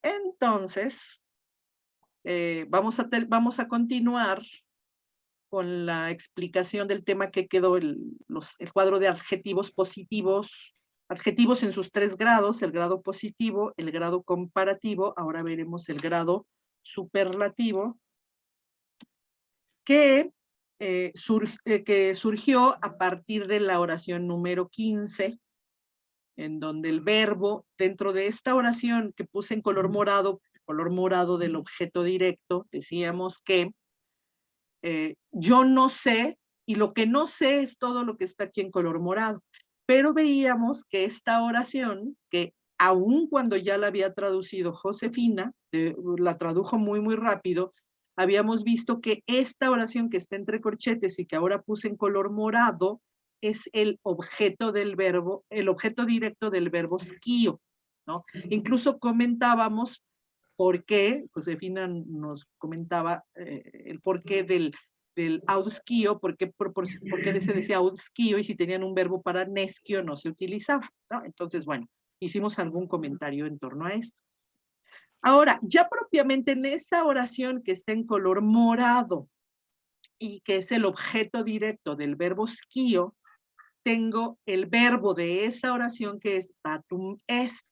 Entonces, vamos a continuar con la explicación del tema que quedó, el cuadro de adjetivos positivos, adjetivos en sus 3 grados, el grado positivo, el grado comparativo, ahora veremos el grado superlativo, que, que surgió a partir de la oración número 15, en donde el verbo, dentro de esta oración que puse en color morado del objeto directo, decíamos que yo no sé, y lo que no sé es todo lo que está aquí en color morado. Pero veíamos que esta oración, que aun cuando ya la había traducido Josefina, la tradujo muy, muy rápido, habíamos visto que esta oración que está entre corchetes y que ahora puse en color morado, es el objeto del verbo, el objeto directo del verbo skio, ¿no? Incluso comentábamos por qué, Josefina nos comentaba el porqué del auskio, por qué se decía auskio y si tenían un verbo para neskio no se utilizaba, ¿no? Entonces, bueno, hicimos algún comentario en torno a esto. Ahora, ya propiamente en esa oración que está en color morado y que es el objeto directo del verbo skio, tengo el verbo de esa oración que es datum est.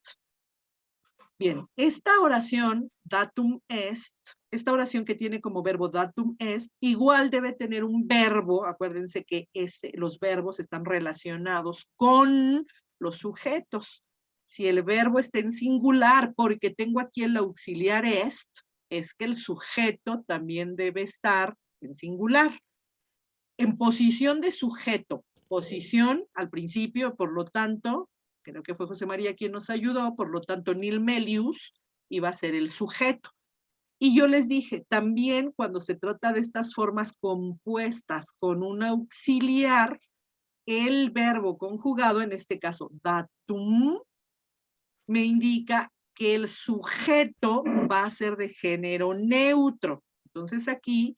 Bien, esta oración, datum est, esta oración que tiene como verbo datum est, igual debe tener un verbo, acuérdense que los verbos están relacionados con los sujetos. Si el verbo está en singular, porque tengo aquí el auxiliar est, es que el sujeto también debe estar en singular. En posición de sujeto, posición al principio, por lo tanto, creo que fue José María quien nos ayudó, por lo tanto, nil melius iba a ser el sujeto. Y yo les dije, también cuando se trata de estas formas compuestas con un auxiliar, el verbo conjugado, en este caso datum, me indica que el sujeto va a ser de género neutro. Entonces aquí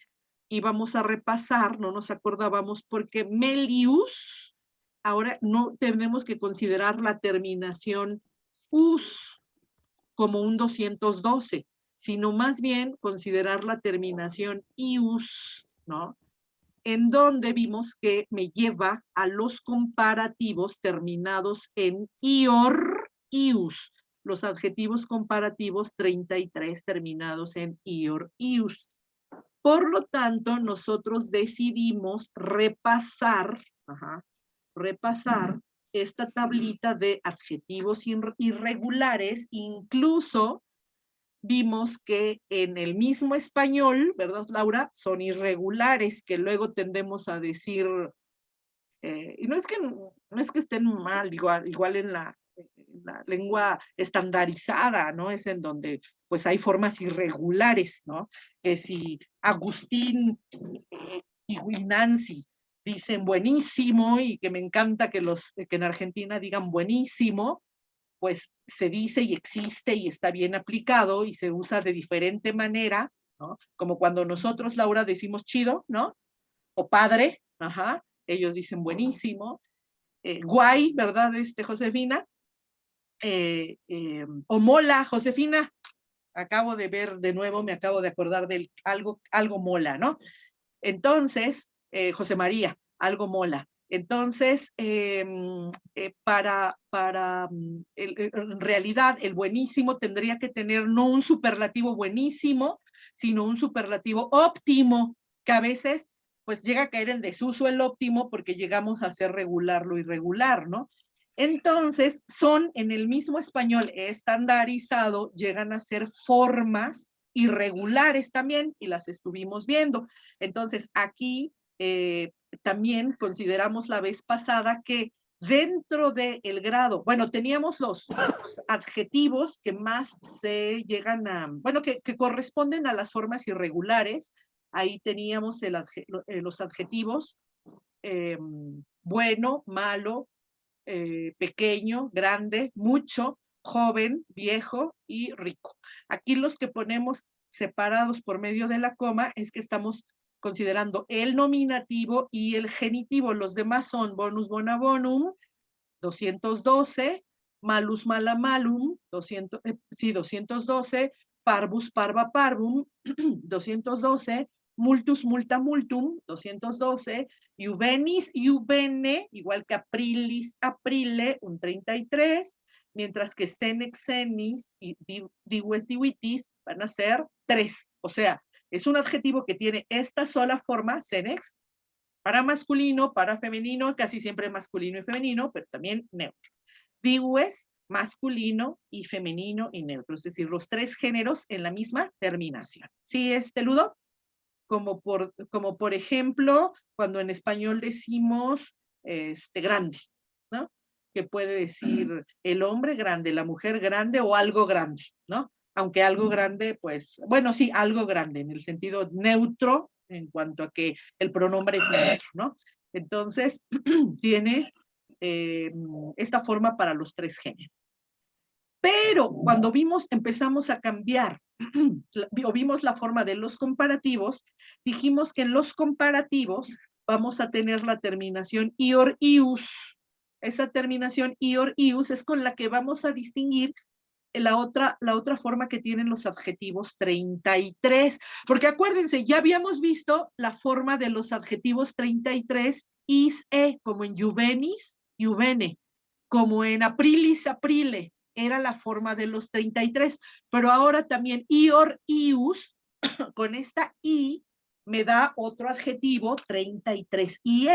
íbamos a repasar, no nos acordábamos, porque melius, ahora no tenemos que considerar la terminación us como un 212, sino más bien considerar la terminación ius, ¿no? En donde vimos que me lleva a los comparativos terminados en ior, ius, los adjetivos comparativos 33 terminados en ior, ius. Por lo tanto, nosotros decidimos repasar esta tablita de adjetivos irregulares, incluso vimos que en el mismo español, ¿verdad, Laura? Son irregulares, que luego tendemos a decir, y no es que estén mal, igual en la lengua estandarizada, ¿no? Es en donde pues hay formas irregulares, ¿no? Que si Agustín y Nancy dicen buenísimo y que me encanta que en Argentina digan buenísimo, pues se dice y existe y está bien aplicado y se usa de diferente manera, ¿no? Como cuando nosotros, Laura, decimos chido, ¿no? O padre, ajá, ellos dicen buenísimo, guay, ¿verdad, Josefina? O mola, Josefina, acabo de ver de nuevo, me acabo de acordar de algo mola, ¿no? Entonces, José María, algo mola. Entonces, en realidad, el buenísimo tendría que tener no un superlativo buenísimo, sino un superlativo óptimo, que a veces pues llega a caer en desuso el óptimo porque llegamos a hacer regular lo irregular, ¿no? Entonces, son en el mismo español estandarizado, llegan a ser formas irregulares también, y las estuvimos viendo. Entonces, aquí también consideramos la vez pasada que dentro del grado, bueno, teníamos los adjetivos que más se llegan a, bueno, que corresponden a las formas irregulares. Ahí teníamos los adjetivos bueno, malo, pequeño, grande, mucho, joven, viejo y rico. Aquí los que ponemos separados por medio de la coma es que estamos considerando el nominativo y el genitivo. Los demás son bonus bona bonum, 212, malus mala malum, 212, parvus parva parvum, 212, multus multa multum, 212, juvenis juvene, igual que aprilis aprile, un 33, mientras que senex senis y dives divitis van a ser 3. O sea, es un adjetivo que tiene esta sola forma, senex, para masculino, para femenino, casi siempre masculino y femenino, pero también neutro. Dives, masculino y femenino y neutro, es decir, los 3 géneros en la misma terminación. ¿Sí, Ludo? Como por ejemplo, cuando en español decimos grande, ¿no? Que puede decir el hombre grande, la mujer grande o algo grande, ¿no? Aunque algo grande, pues, bueno, sí, algo grande, en el sentido neutro, en cuanto a que el pronombre es neutro, ¿no? Entonces, tiene esta forma para los 3 géneros. Pero cuando empezamos a cambiar, o vimos la forma de los comparativos, dijimos que en los comparativos vamos a tener la terminación ior ius. Esa terminación ior ius es con la que vamos a distinguir la otra forma que tienen los adjetivos 33. Porque acuérdense, ya habíamos visto la forma de los adjetivos 33, is, como en juvenis, juvene, como en aprilis, aprile, era la forma de los 33, pero ahora también ior, ius, con esta i, me da otro adjetivo 33. Y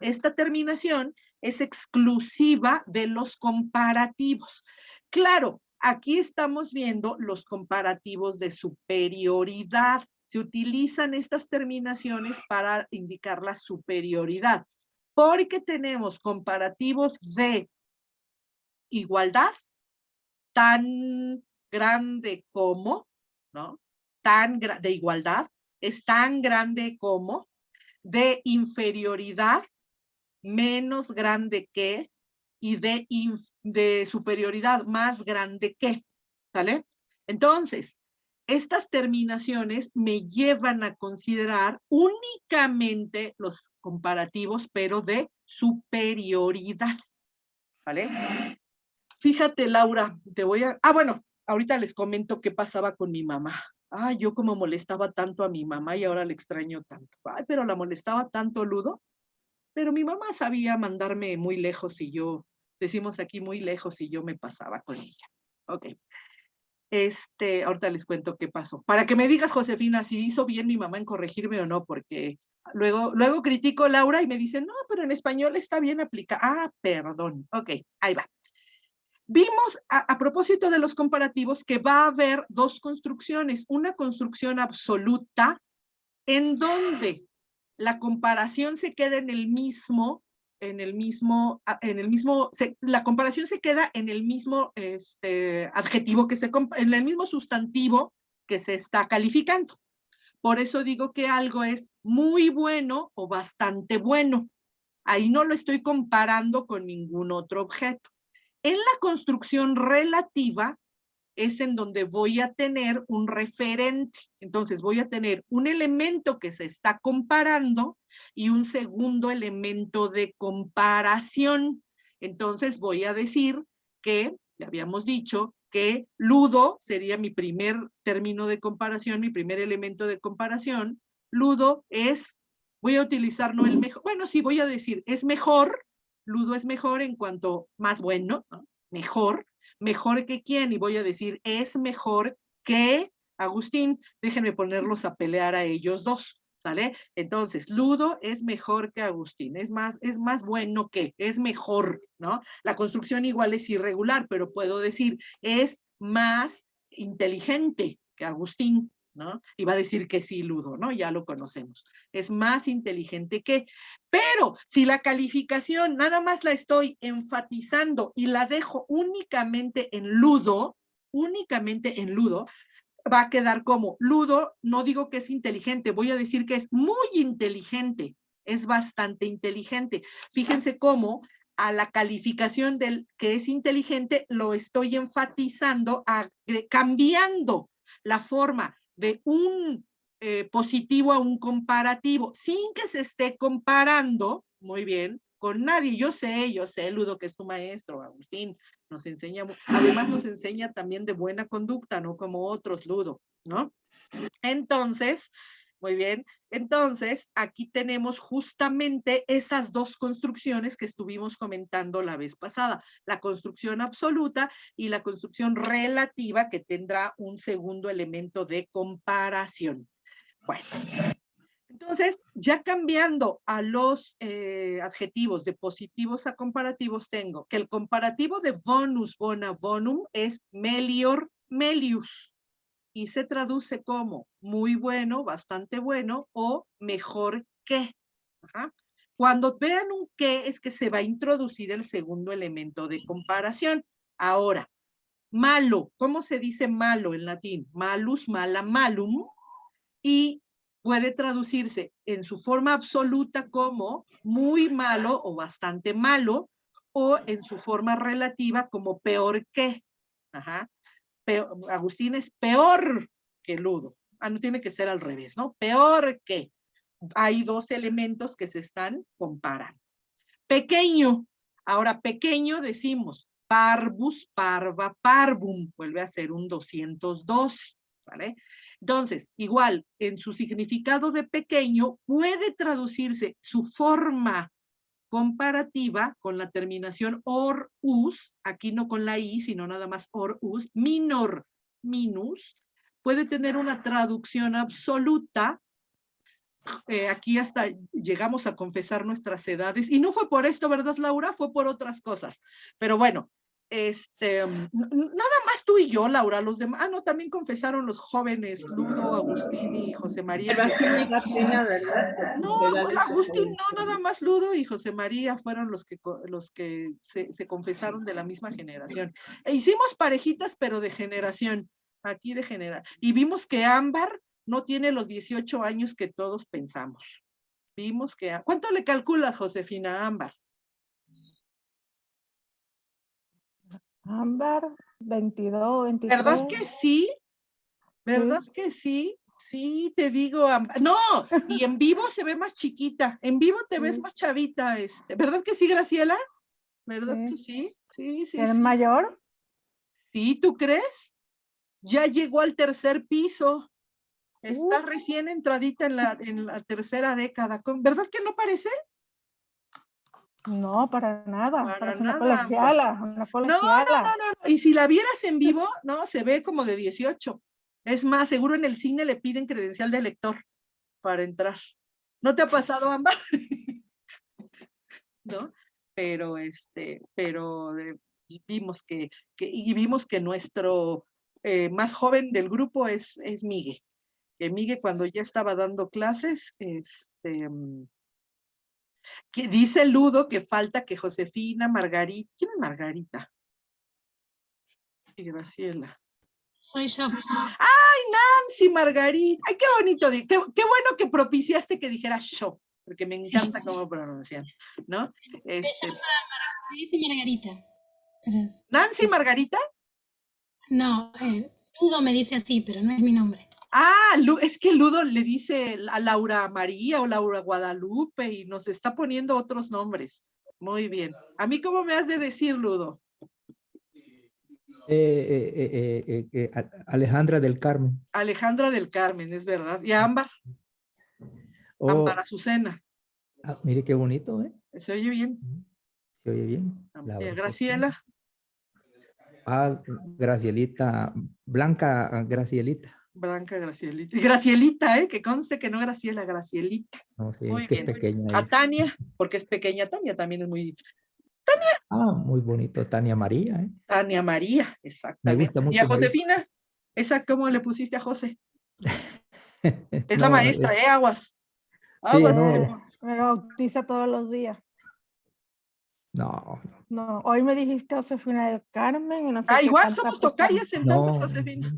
esta terminación es exclusiva de los comparativos. Claro, aquí estamos viendo los comparativos de superioridad. Se utilizan estas terminaciones para indicar la superioridad, porque tenemos comparativos de igualdad, tan grande como, ¿no? De igualdad, es tan grande como, de inferioridad, menos grande que, y de superioridad, más grande que, ¿sale? Entonces, estas terminaciones me llevan a considerar únicamente los comparativos, pero de superioridad, ¿vale? Fíjate, Laura, bueno, ahorita les comento qué pasaba con mi mamá. Ay, yo como molestaba tanto a mi mamá y ahora le extraño tanto. Ay, pero la molestaba tanto, Ludo. Pero mi mamá sabía mandarme muy lejos y decimos aquí muy lejos y yo me pasaba con ella. Ok. Ahorita les cuento qué pasó. Para que me digas, Josefina, si hizo bien mi mamá en corregirme o no, porque luego critico Laura y me dicen, no, pero en español está bien aplicado. Ah, perdón. Ok, ahí va. Vimos a propósito de los comparativos que va a haber 2 construcciones, una construcción absoluta en donde la comparación se queda la comparación se queda en el mismo adjetivo en el mismo sustantivo que se está calificando. Por eso digo que algo es muy bueno o bastante bueno. Ahí no lo estoy comparando con ningún otro objeto. En la construcción relativa es en donde voy a tener un referente. Entonces voy a tener un elemento que se está comparando y un segundo elemento de comparación. Entonces voy a decir que, ya habíamos dicho, que Ludo sería mi primer término de comparación, mi primer elemento de comparación. Ludo voy a utilizar no el mejor, bueno, sí voy a decir, es mejor. Ludo es mejor en cuanto más bueno, ¿no? Mejor que quién, y voy a decir, es mejor que Agustín. Déjenme ponerlos a pelear a ellos dos, ¿sale? Entonces, Ludo es mejor que Agustín, es más bueno que, es mejor, ¿no? La construcción igual es irregular, pero puedo decir, es más inteligente que Agustín, ¿no? Y va a decir que sí, Ludo, ¿no? Ya lo conocemos. Es más inteligente que, pero si la calificación nada más la estoy enfatizando y la dejo únicamente en Ludo, va a quedar como Ludo, no digo que es inteligente, voy a decir que es muy inteligente, es bastante inteligente. Fíjense cómo a la calificación del que es inteligente lo estoy enfatizando, cambiando la forma de un positivo a un comparativo, sin que se esté comparando, muy bien, con nadie. Yo sé, Ludo, que es tu maestro, Agustín, Además nos enseña también de buena conducta, no como otros, Ludo, ¿no? Entonces, muy bien, entonces aquí tenemos justamente esas dos construcciones que estuvimos comentando la vez pasada, la construcción absoluta y la construcción relativa, que tendrá un segundo elemento de comparación. Bueno, entonces, ya cambiando a los adjetivos de positivos a comparativos, tengo que el comparativo de bonus, bona, bonum es melior, melius, y se traduce como muy bueno, bastante bueno o mejor que. Ajá. Cuando vean un que, es que se va a introducir el segundo elemento de comparación. Ahora, malo, ¿cómo se dice malo en latín? Malus, mala, malum, y puede traducirse en su forma absoluta como muy malo o bastante malo, o en su forma relativa como peor que. Ajá. Agustín es peor que Ludo. No tiene que ser al revés, ¿no? Peor que. Hay dos elementos que se están comparando. Pequeño. Ahora, pequeño decimos parvus, parva, parvum. Vuelve a ser un 212. ¿Vale? Entonces, igual, en su significado de pequeño, puede traducirse su forma comparativa con la terminación or-us, aquí no con la i, sino nada más or-us, minor, minus, puede tener una traducción absoluta. Aquí hasta llegamos a confesar nuestras edades, y no fue por esto, ¿verdad, Laura? Fue por otras cosas, pero bueno, nada más tú y yo, Laura, los demás, no, también confesaron los jóvenes, Ludo, Agustín y José María. Pero así me da pena, ¿verdad? No, Agustín no, nada más Ludo y José María fueron los que se confesaron de la misma generación. E hicimos parejitas, pero de generación, aquí de generación. Y vimos que Ámbar no tiene los 18 años que todos pensamos. Vimos que... ¿Cuánto le calculas, Josefina, a Ámbar? Ámbar, 22, 23. ¿Verdad que sí? ¿Verdad que sí? Sí, te digo, no, y en vivo se ve más chiquita, en vivo te ves más chavita, ¿verdad que sí, Graciela? ¿Verdad que sí? Sí, sí, ¿Es sí. mayor? Sí, ¿tú crees? Ya llegó al tercer piso, está recién entradita en la tercera década, ¿verdad que no parece? No, para nada. Para Parece nada. una colegiala, una colegiala. No. Y si la vieras en vivo, no, se ve como de 18. Es más, seguro en el cine le piden credencial de lector para entrar. ¿No te ha pasado, Ámbar? ¿No? Pero vimos que nuestro más joven del grupo es Migue. Que Migue, cuando ya estaba dando clases, que dice Ludo que falta que Josefina, Margarita, ¿quién es Margarita? Y Graciela. Soy yo. ¡Ay, Nancy, Margarita! ¡Ay, qué bonito! Qué bueno que propiciaste que dijera yo, porque me encanta cómo pronuncian, ¿no? Me llama Margarita. ¿Nancy Margarita? No, Ludo me dice así, pero no es mi nombre. Es que Ludo le dice a Laura María o Laura Guadalupe y nos está poniendo otros nombres. Muy bien. ¿A mí cómo me has de decir, Ludo? Alejandra del Carmen. Alejandra del Carmen, es verdad. ¿Y a Ámbar? Ámbar Azucena. Mire qué bonito, ¿eh? ¿Se oye bien? Se oye bien. Graciela. Gracielita. Blanca Gracielita. Blanca Gracielita. Gracielita, que conste que no Graciela, Gracielita. No, sí, muy que bien. Es pequeña. A Tania, porque es pequeña. Tania también es muy... Muy bonito. Tania María, ¿eh? Tania María, exactamente. Me gusta mucho. ¿Y a Josefina? ¿Esa cómo le pusiste a José? Es no, la maestra, Aguas. Sí, Aguas. no. Me bautiza todos los días. No. No, hoy me dijiste Josefina del Carmen y no sé qué igual tanta somos tocayas entonces, No. Josefina.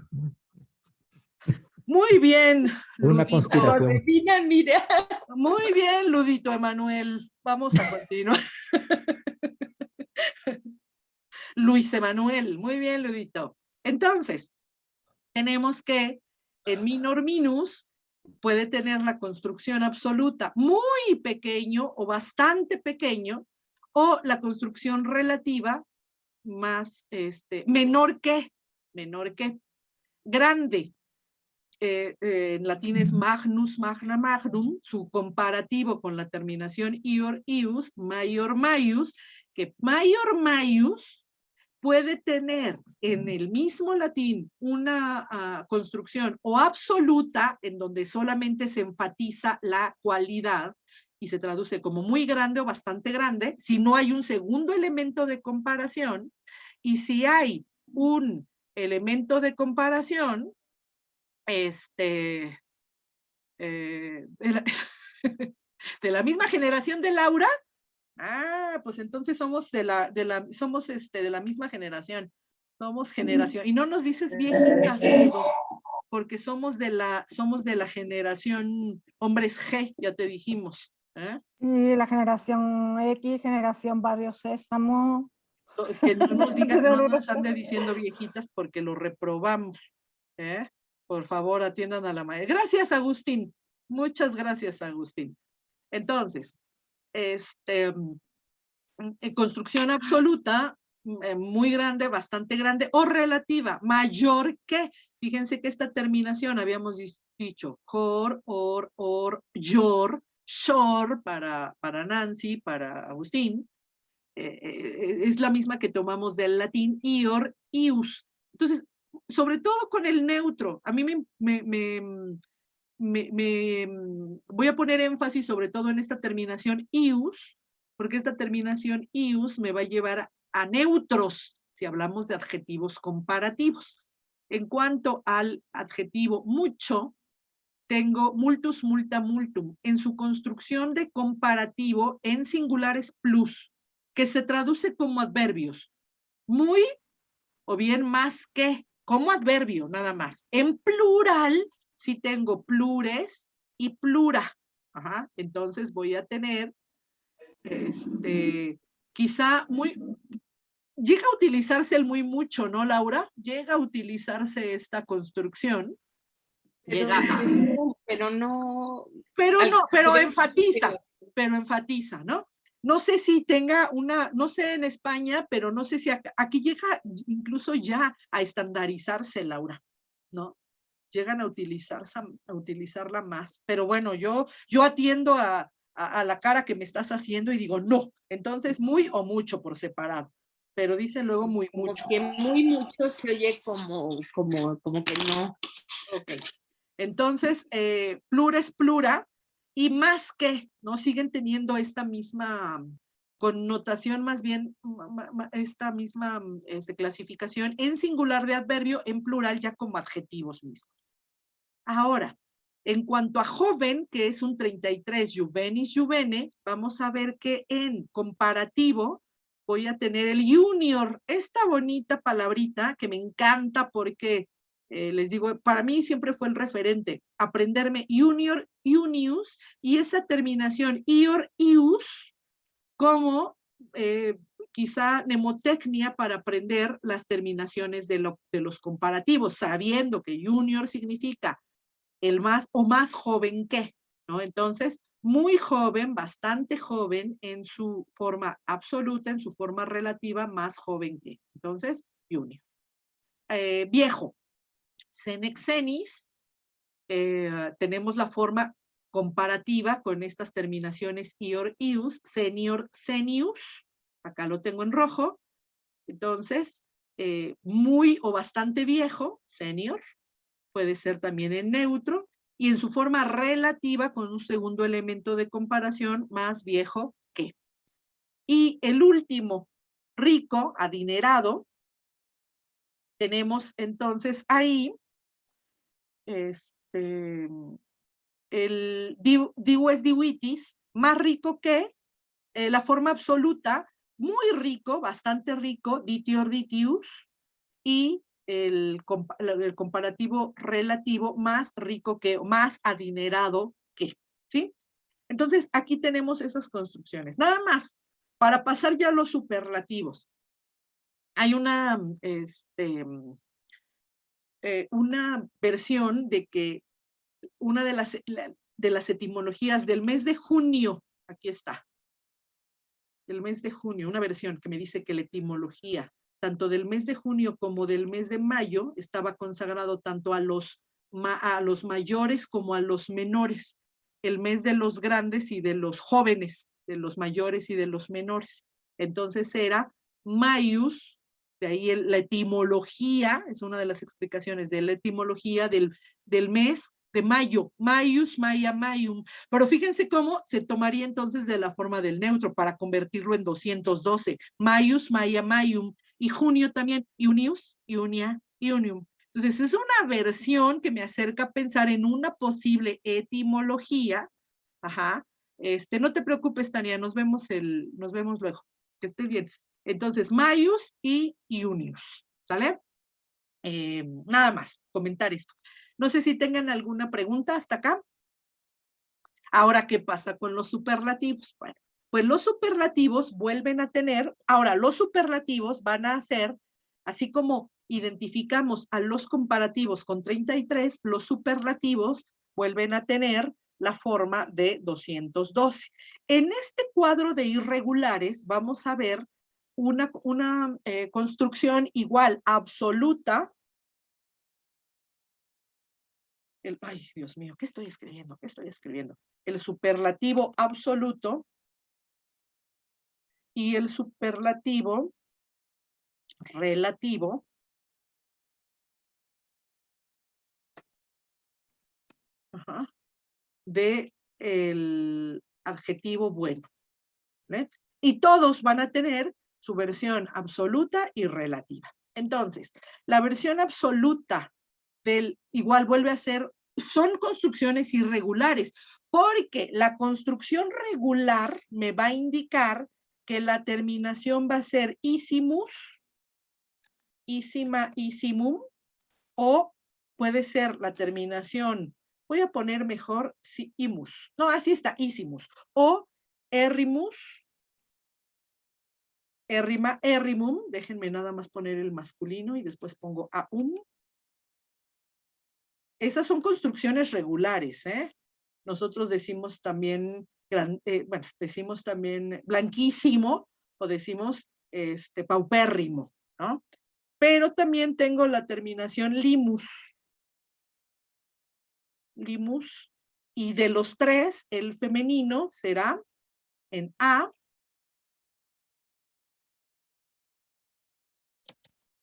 Muy bien, Una Ludito. conspiración. Josefina, mira. Muy bien, Ludito Emanuel. Vamos a continuar. Luis Emanuel. Muy bien, Ludito. Entonces, tenemos que en minor minus puede tener la construcción absoluta muy pequeño o bastante pequeño, o la construcción relativa más, menor que, grande. En latín es magnus, magna, magnum, su comparativo con la terminación ior, ius, maior, maius, que maior, maius puede tener en el mismo latín una construcción o absoluta, en donde solamente se enfatiza la cualidad y se traduce como muy grande o bastante grande, si no hay un segundo elemento de comparación, y si hay un elemento de comparación, de la misma generación de Laura, pues entonces somos de la misma generación. Somos generación. Y no nos dices viejitas, Ludo, porque somos de la generación hombres G, ya te dijimos. Y la generación X, generación Barrio Sésamo. Que no nos digan, no nos ande diciendo viejitas porque lo reprobamos. Por favor, atiendan a la maestra. Gracias, Agustín. Muchas gracias, Agustín. Entonces, construcción absoluta, muy grande, bastante grande, o relativa, mayor que. Fíjense que esta terminación habíamos dicho, or, your, shore para Nancy, para Agustín, es la misma que tomamos del latín, ior, ius. Entonces, sobre todo con el neutro, a mí voy a poner énfasis sobre todo en esta terminación ius, porque esta terminación ius me va a llevar a neutros, si hablamos de adjetivos comparativos. En cuanto al adjetivo mucho, tengo multus, multa, multum, en su construcción de comparativo en singulares plus, que se traduce como adverbios. Muy o bien más que, como adverbio nada más. En plural, si tengo plures y plura. Entonces voy a tener, quizá llega a utilizarse el muy mucho, ¿no, Laura? Llega a utilizarse esta construcción. Pero enfatiza, ¿no? No sé si tenga no sé en España, pero no sé si aquí llega incluso ya a estandarizarse, Laura, ¿no? Llegan a utilizarla más. Pero bueno, yo atiendo a la cara que me estás haciendo y digo, no. Entonces, muy o mucho por separado. Pero dicen luego muy mucho. Como que muy mucho se oye como que no. Ok. Entonces, plures, plura, y más que, ¿no? Siguen teniendo esta misma connotación, más bien, esta misma clasificación en singular de adverbio, en plural ya como adjetivos mismos. Ahora, en cuanto a joven, que es un 33, juvenis, juvene, vamos a ver que en comparativo voy a tener el junior, esta bonita palabrita que me encanta porque les digo, para mí siempre fue el referente, aprenderme junior, junius, y esa terminación ior, ius, como quizá mnemotecnia para aprender las terminaciones de los comparativos, sabiendo que junior significa el más o más joven que, ¿no? Entonces, muy joven, bastante joven en su forma absoluta, en su forma relativa, más joven que. Entonces, junior. Viejo. Senex senis, tenemos la forma comparativa con estas terminaciones ior, ius, senior, senius, acá lo tengo en rojo, entonces, muy o bastante viejo, senior, puede ser también en neutro, y en su forma relativa con un segundo elemento de comparación, más viejo que. Y el último, rico, adinerado, tenemos entonces ahí el dives divitis, más rico que, la forma absoluta, muy rico, bastante rico, ditior ditius, y el comparativo relativo, más rico que, más adinerado que, ¿sí? Entonces, aquí tenemos esas construcciones. Nada más, para pasar ya a los superlativos. Hay una versión de que una de las etimologías del mes de junio, aquí está, el mes de junio, una versión que me dice que la etimología tanto del mes de junio como del mes de mayo, estaba consagrado tanto a los mayores como a los menores. El mes de los grandes y de los jóvenes, de los mayores y de los menores. Entonces era Maius, de ahí la etimología, es una de las explicaciones de la etimología del mes de mayo, Maius, Maia, Maium. Pero fíjense cómo se tomaría entonces de la forma del neutro para convertirlo en 212. Maius, Maia, Maium. Y junio también, Iunius, Iunia, Iunium. Entonces es una versión que me acerca a pensar en una posible etimología. Ajá. No te preocupes, Tania, nos vemos luego. Que estés bien. Entonces, Maius y Iunius. ¿Sale? Nada más, comentar esto. No sé si tengan alguna pregunta hasta acá. Ahora, ¿qué pasa con los superlativos? Bueno, pues los superlativos vuelven a tener, ahora los superlativos van a ser, así como identificamos a los comparativos con 33, los superlativos vuelven a tener la forma de 212. En este cuadro de irregulares vamos a ver una construcción igual, absoluta. Ay, Dios mío, ¿qué estoy escribiendo? ¿Qué estoy escribiendo? El superlativo absoluto y el superlativo relativo de el adjetivo bueno. ¿Ve? Y todos van a tener su versión absoluta y relativa. Entonces, la versión absoluta del igual vuelve a ser, son construcciones irregulares, porque la construcción regular me va a indicar que la terminación va a ser isimus, isima, isimum, o puede ser la terminación, voy a poner mejor imus, no, así está, isimus, o errimus, errima, errimum, déjenme nada más poner el masculino y después pongo aum. Esas son construcciones regulares, ¿eh? Nosotros decimos también, bueno, decimos también blanquísimo o decimos paupérrimo, ¿no? Pero también tengo la terminación limus. Limus. Y de los tres, el femenino será en a.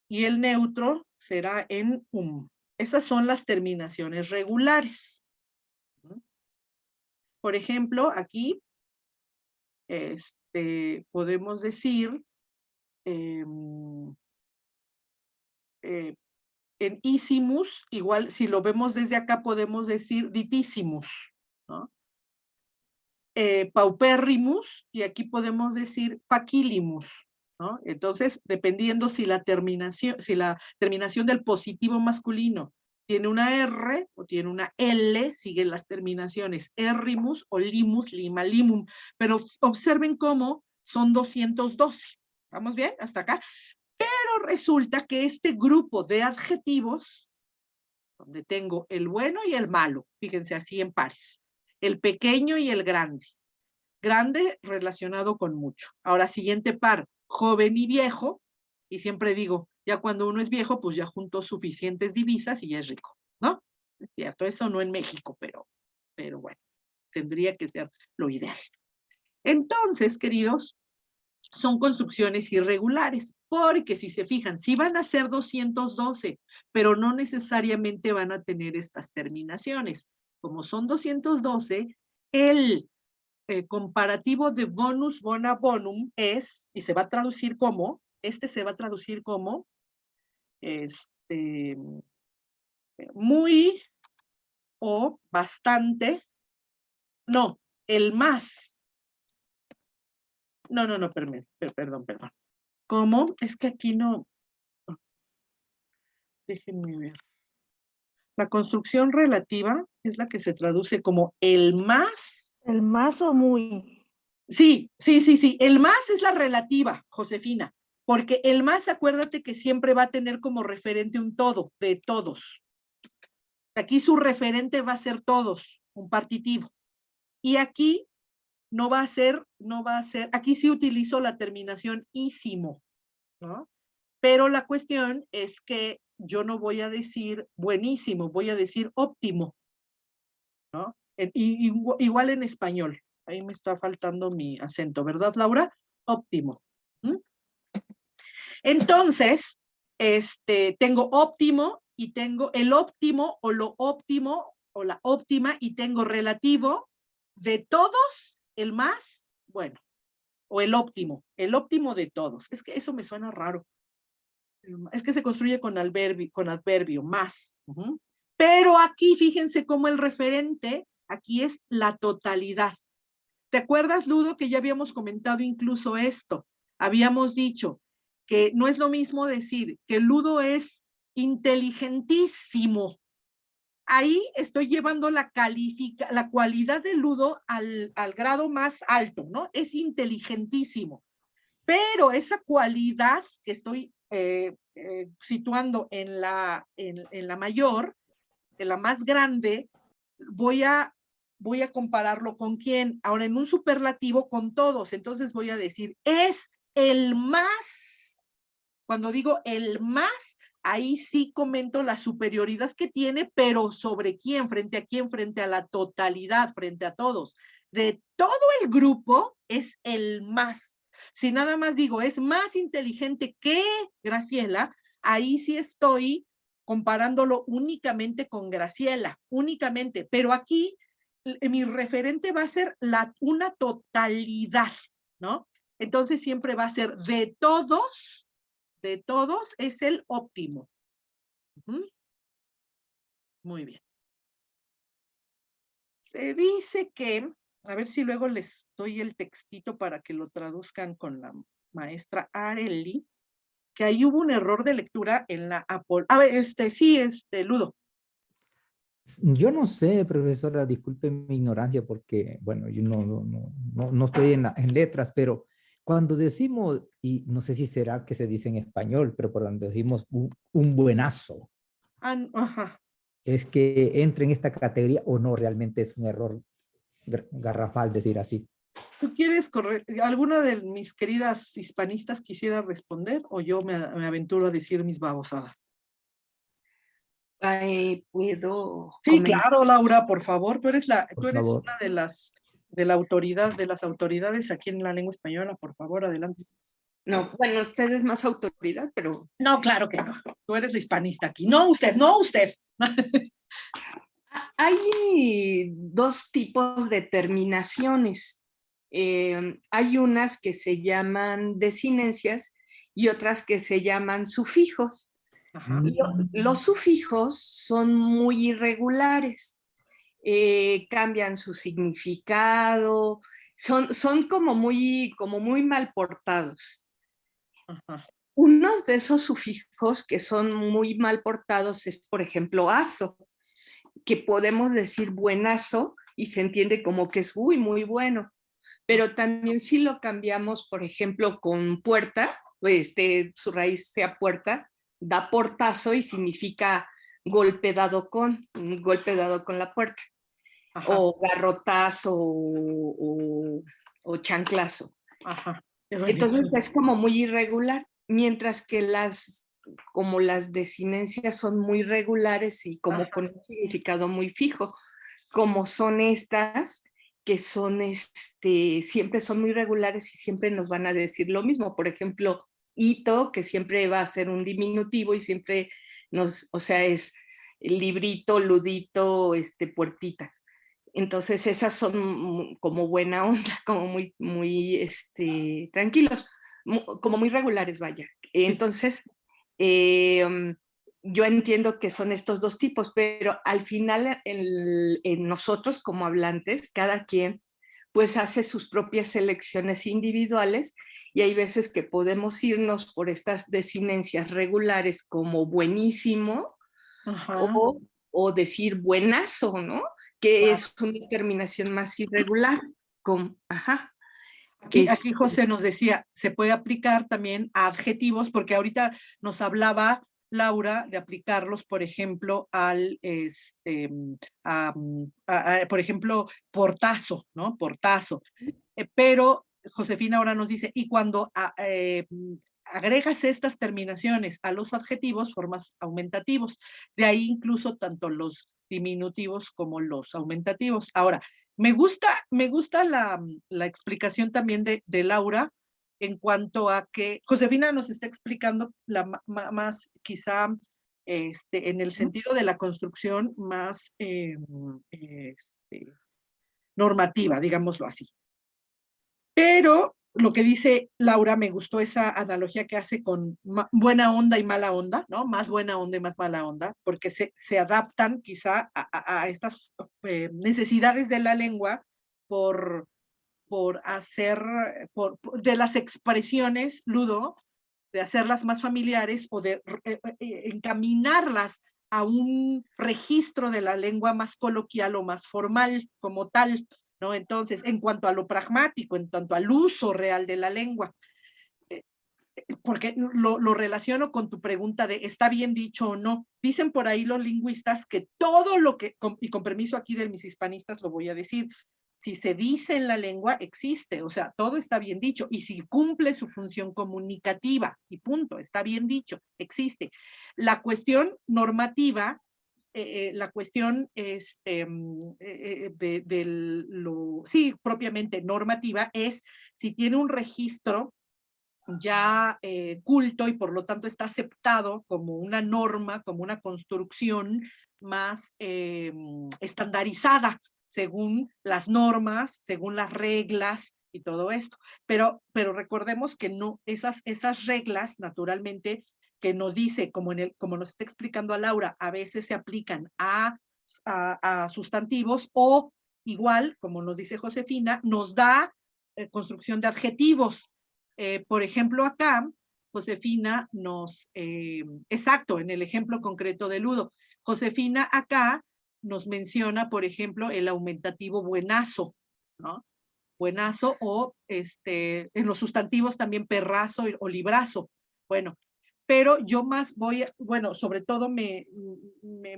Y el neutro será en Esas son las terminaciones regulares. Por ejemplo, aquí podemos decir en isimus, igual si lo vemos desde acá podemos decir ditissimus, ¿no? Paupérrimus, y aquí podemos decir faquilimus, ¿no? Entonces, dependiendo si la terminación del positivo masculino tiene una R o tiene una L, siguen las terminaciones errimus o limus, lima, limum. Pero observen cómo son 212. ¿Vamos bien? Hasta acá. Pero resulta que este grupo de adjetivos, donde tengo el bueno y el malo, fíjense así en pares, el pequeño y el grande. Grande relacionado con mucho. Ahora, siguiente par, joven y viejo, y siempre digo, ya cuando uno es viejo, pues ya juntó suficientes divisas y ya es rico, ¿no? Es cierto, eso no en México, pero bueno, tendría que ser lo ideal. Entonces, queridos, son construcciones irregulares, porque si se fijan, sí van a ser 212, pero no necesariamente van a tener estas terminaciones. Como son 212, el comparativo de bonus, bona, bonum es, y se va a traducir como, se va a traducir como, muy o bastante, no, el más. No, perdón. ¿Cómo? Es que aquí no. Déjenme ver. La construcción relativa es la que se traduce como el más. El más o muy. Sí. El más es la relativa, Josefina, porque el más, acuérdate que siempre va a tener como referente un todo, de todos. Aquí su referente va a ser todos, un partitivo. Y aquí no va a ser, aquí sí utilizo la terminación ísimo, ¿no? Pero la cuestión es que yo no voy a decir buenísimo, voy a decir óptimo, ¿no? Igual en español. Ahí me está faltando mi acento, ¿verdad, Laura? Óptimo. ¿Mm? Entonces, tengo óptimo y tengo el óptimo o lo óptimo o la óptima y tengo relativo de todos, el más bueno, o el óptimo de todos. Es que eso me suena raro. Es que se construye con adverbio, más. Uh-huh. Pero aquí, fíjense cómo el referente, aquí es la totalidad. ¿Te acuerdas, Ludo, que ya habíamos comentado incluso esto? Habíamos dicho que no es lo mismo decir que Ludo es inteligentísimo. Ahí estoy llevando la cualidad de Ludo al grado más alto, ¿no? Es inteligentísimo. Pero esa cualidad que estoy situando en la mayor, en la más grande, voy a compararlo con quién. Ahora en un superlativo con todos. Entonces voy a decir, es el más. Cuando digo el más, ahí sí comento la superioridad que tiene, pero ¿sobre quién? ¿Frente a quién? Frente a la totalidad, frente a todos. De todo el grupo es el más. Si nada más digo, es más inteligente que Graciela, ahí sí estoy comparándolo únicamente con Graciela, únicamente. Pero aquí mi referente va a ser una totalidad, ¿no? Entonces siempre va a ser de todos es el óptimo. Muy bien. Se dice que, a ver si luego les doy el textito para que lo traduzcan con la maestra Areli, que ahí hubo un error de lectura en la Apple. A ver, sí, Ludo. Yo no sé, profesora, disculpe mi ignorancia porque, bueno, yo no estoy en letras, pero cuando decimos, y no sé si será que se dice en español, pero cuando decimos un buenazo, Ajá. ¿es que entra en esta categoría o no realmente es un error garrafal decir así? ¿Tú quieres alguna de mis queridas hispanistas quisiera responder o yo me aventuro a decir mis babosadas? Puedo. Sí, claro, Laura, por favor. Tú eres Por favor. una de las autoridades aquí en la lengua española. Por favor, adelante. No, bueno, usted es más autoridad, pero. No, claro que no. Tú eres la hispanista aquí. No usted, no usted. Hay dos tipos de terminaciones. Hay unas que se llaman desinencias y otras que se llaman sufijos. Ajá. Los sufijos son muy irregulares, cambian su significado, son como muy mal portados. Ajá. Uno de esos sufijos que son muy mal portados es, por ejemplo, aso, que podemos decir buenazo y se entiende como que es muy bueno. Pero también si lo cambiamos, por ejemplo, con puerta, su raíz sea puerta, da portazo y significa golpe dado con la puerta. Ajá. O garrotazo o chanclazo. Ajá. Entonces es como muy irregular, mientras que las desinencias son muy regulares y como Ajá. Con un significado muy fijo, como son estas, que son siempre son muy regulares y siempre nos van a decir lo mismo. Por ejemplo, hito, que siempre va a ser un diminutivo y siempre es el librito, ludito, puertita. Entonces esas son como buena onda, como muy tranquilos, como muy regulares, vaya. Entonces, yo entiendo que son estos dos tipos, pero al final en nosotros como hablantes, cada quien pues hace sus propias selecciones individuales y hay veces que podemos irnos por estas desinencias regulares como buenísimo o decir buenazo, ¿no? Que es una terminación más irregular. Ajá. Aquí José nos decía, se puede aplicar también a adjetivos, porque ahorita nos hablaba Laura de aplicarlos, por ejemplo, por ejemplo, portazo, ¿no? Portazo. Pero Josefina ahora nos dice, y cuando agregas estas terminaciones a los adjetivos, formas aumentativos. De ahí incluso tanto los diminutivos como los aumentativos. Ahora, me gusta la explicación también de Laura en cuanto a que Josefina nos está explicando más quizá en el sentido de la construcción más normativa, digámoslo así. Pero lo que dice Laura, me gustó esa analogía que hace con buena onda y mala onda, ¿no? Más buena onda y más mala onda, porque se adaptan quizá a estas necesidades de la lengua por hacer, de las expresiones, Ludo, de hacerlas más familiares o de encaminarlas a un registro de la lengua más coloquial o más formal como tal, ¿no? Entonces, en cuanto a lo pragmático, en cuanto al uso real de la lengua, porque lo relaciono con tu pregunta de ¿está bien dicho o no? Dicen por ahí los lingüistas que todo lo que, y con permiso aquí de mis hispanistas lo voy a decir, si se dice en la lengua, existe, o sea, todo está bien dicho, y si cumple su función comunicativa, y punto, está bien dicho, existe. La cuestión normativa, la cuestión sí, propiamente normativa, es si tiene un registro ya culto y por lo tanto está aceptado como una norma, como una construcción más estandarizada según las normas, según las reglas y todo esto. Pero recordemos que no, esas reglas naturalmente que nos dice, como nos está explicando a Laura, a veces se aplican a sustantivos o igual, como nos dice Josefina, nos da construcción de adjetivos. Por ejemplo, acá, Josefina exacto, en el ejemplo concreto de Ludo, Josefina acá nos menciona, por ejemplo, el aumentativo buenazo, ¿no? Buenazo o en los sustantivos también perrazo o librazo. Bueno, pero yo más bueno, sobre todo me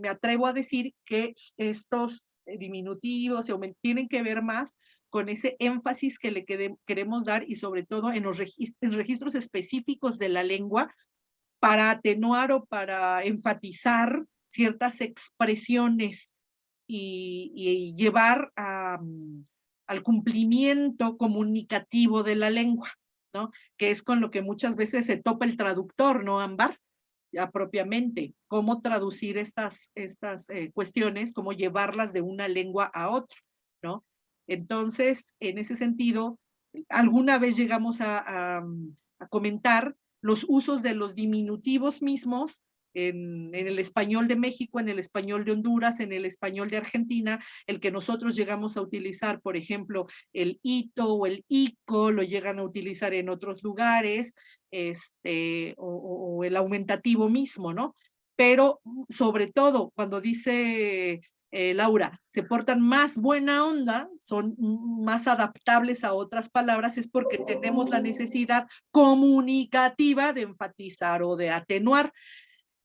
atrevo a decir que estos diminutivos tienen que ver más con ese énfasis que le queremos dar y sobre todo en registros específicos de la lengua para atenuar o para enfatizar ciertas expresiones y llevar al cumplimiento comunicativo de la lengua, ¿no? Que es con lo que muchas veces se topa el traductor, ¿no, Ámbar? Ya propiamente, cómo traducir estas cuestiones, cómo llevarlas de una lengua a otra, ¿no? Entonces, en ese sentido, alguna vez llegamos a comentar los usos de los diminutivos mismos en el español de México, en el español de Honduras, en el español de Argentina, el que nosotros llegamos a utilizar, por ejemplo, el hito o el ico, lo llegan a utilizar en otros lugares, o el aumentativo mismo, ¿no? Pero sobre todo, cuando dice Laura, se portan más buena onda, son más adaptables a otras palabras, es porque tenemos la necesidad comunicativa de enfatizar o de atenuar.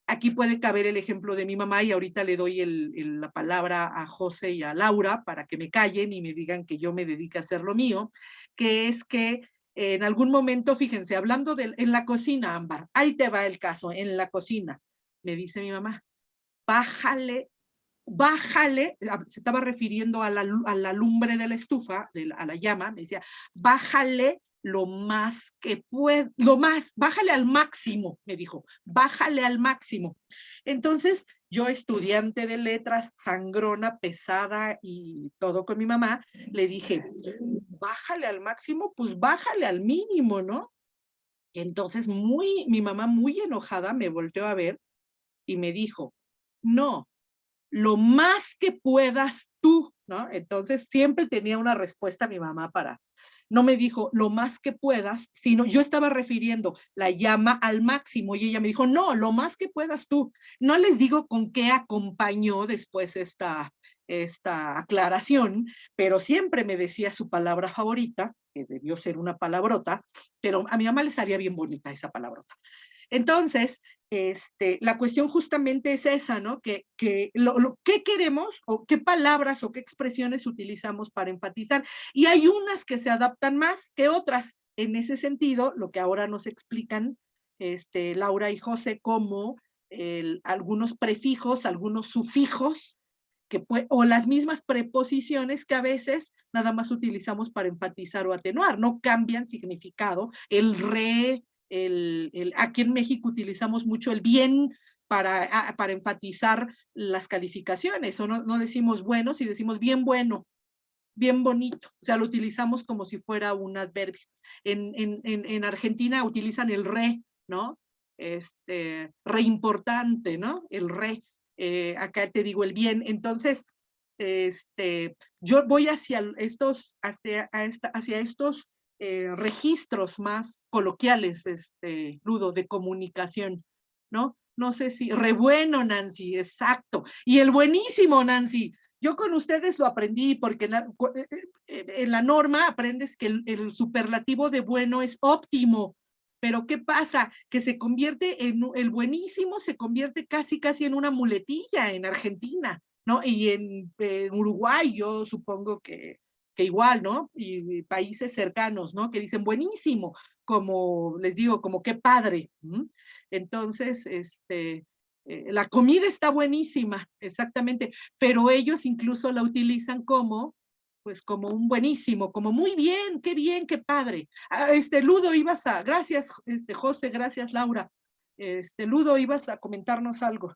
Aquí puede caber el ejemplo de mi mamá y ahorita le doy la palabra a José y a Laura para que me callen y me digan que yo me dedique a hacer lo mío, que es que en algún momento, fíjense, hablando en la cocina, Ámbar, ahí te va el caso, en la cocina, me dice mi mamá, bájale, se estaba refiriendo a la lumbre de la estufa, a la llama, me decía, bájale lo más que puede, bájale al máximo, me dijo, bájale al máximo. Entonces, yo estudiante de letras, sangrona, pesada y todo con mi mamá, le dije, bájale al máximo, pues bájale al mínimo, ¿no? Entonces, mi mamá muy enojada me volteó a ver y me dijo, no, lo más que puedas tú, ¿no? Entonces siempre tenía una respuesta mi mamá no me dijo lo más que puedas, sino yo estaba refiriendo la llama al máximo y ella me dijo, no, lo más que puedas tú. No les digo con qué acompañó después esta aclaración, pero siempre me decía su palabra favorita, que debió ser una palabrota, pero a mi mamá le salía bien bonita esa palabrota. Entonces, la cuestión justamente es esa, ¿no? ¿Qué queremos o qué palabras o qué expresiones utilizamos para enfatizar? Y hay unas que se adaptan más que otras. En ese sentido, lo que ahora nos explican Laura y José, como algunos prefijos, algunos sufijos, o las mismas preposiciones que a veces nada más utilizamos para enfatizar o atenuar, no cambian significado. El re, aquí en México utilizamos mucho el bien para enfatizar las calificaciones, o no decimos bueno, si decimos bien bueno, bien bonito, o sea, lo utilizamos como si fuera un adverbio. En Argentina utilizan el re, ¿no? Re importante, ¿no? El re. Acá te digo el bien. Entonces, yo voy hacia estos registros más coloquiales, Ludo, de comunicación, ¿no? No sé si, re bueno, Nancy, exacto. Y el buenísimo, Nancy. Yo con ustedes lo aprendí porque en la norma aprendes que el superlativo de bueno es óptimo. Pero ¿qué pasa? Que se convierte el buenísimo, se convierte casi en una muletilla en Argentina, ¿no? Y en Uruguay yo supongo que igual, ¿no? Y países cercanos, ¿no? Que dicen buenísimo, como les digo, como qué padre. Entonces, la comida está buenísima, exactamente, pero ellos incluso la utilizan como un buenísimo, como muy bien, qué padre. Ludo, gracias, José, gracias, Laura. Ludo, ibas a comentarnos algo.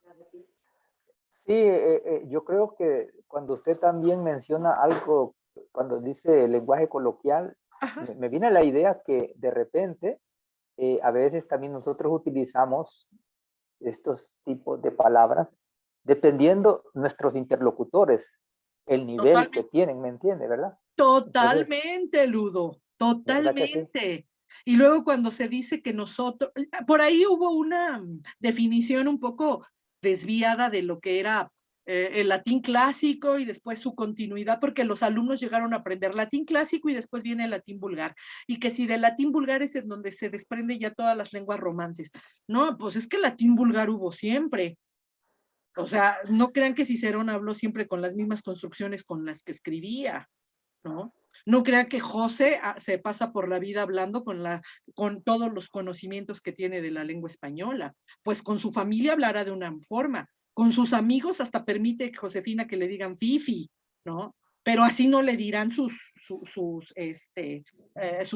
Sí, yo creo que cuando usted también menciona algo, cuando dice lenguaje coloquial, me viene la idea que de repente, a veces también nosotros utilizamos estos tipos de palabras dependiendo nuestros interlocutores, el nivel Totalmente. que tienen, ¿me entiende, verdad? Totalmente, entonces, Ludo, totalmente. Sí. Y luego cuando se dice que nosotros, por ahí hubo una definición un poco desviada de lo que era el latín clásico y después su continuidad, porque los alumnos llegaron a aprender latín clásico y después viene el latín vulgar. Y que si del latín vulgar es en donde se desprende ya todas las lenguas romances. No, pues es que el latín vulgar hubo siempre. O sea, no crean que Cicerón habló siempre con las mismas construcciones con las que escribía, ¿no? No crean que José se pasa por la vida hablando con todos los conocimientos que tiene de la lengua española. Pues con su familia hablará de una forma. Con sus amigos hasta permite, Josefina, que le digan Fifi, ¿no? Pero así no le dirán sus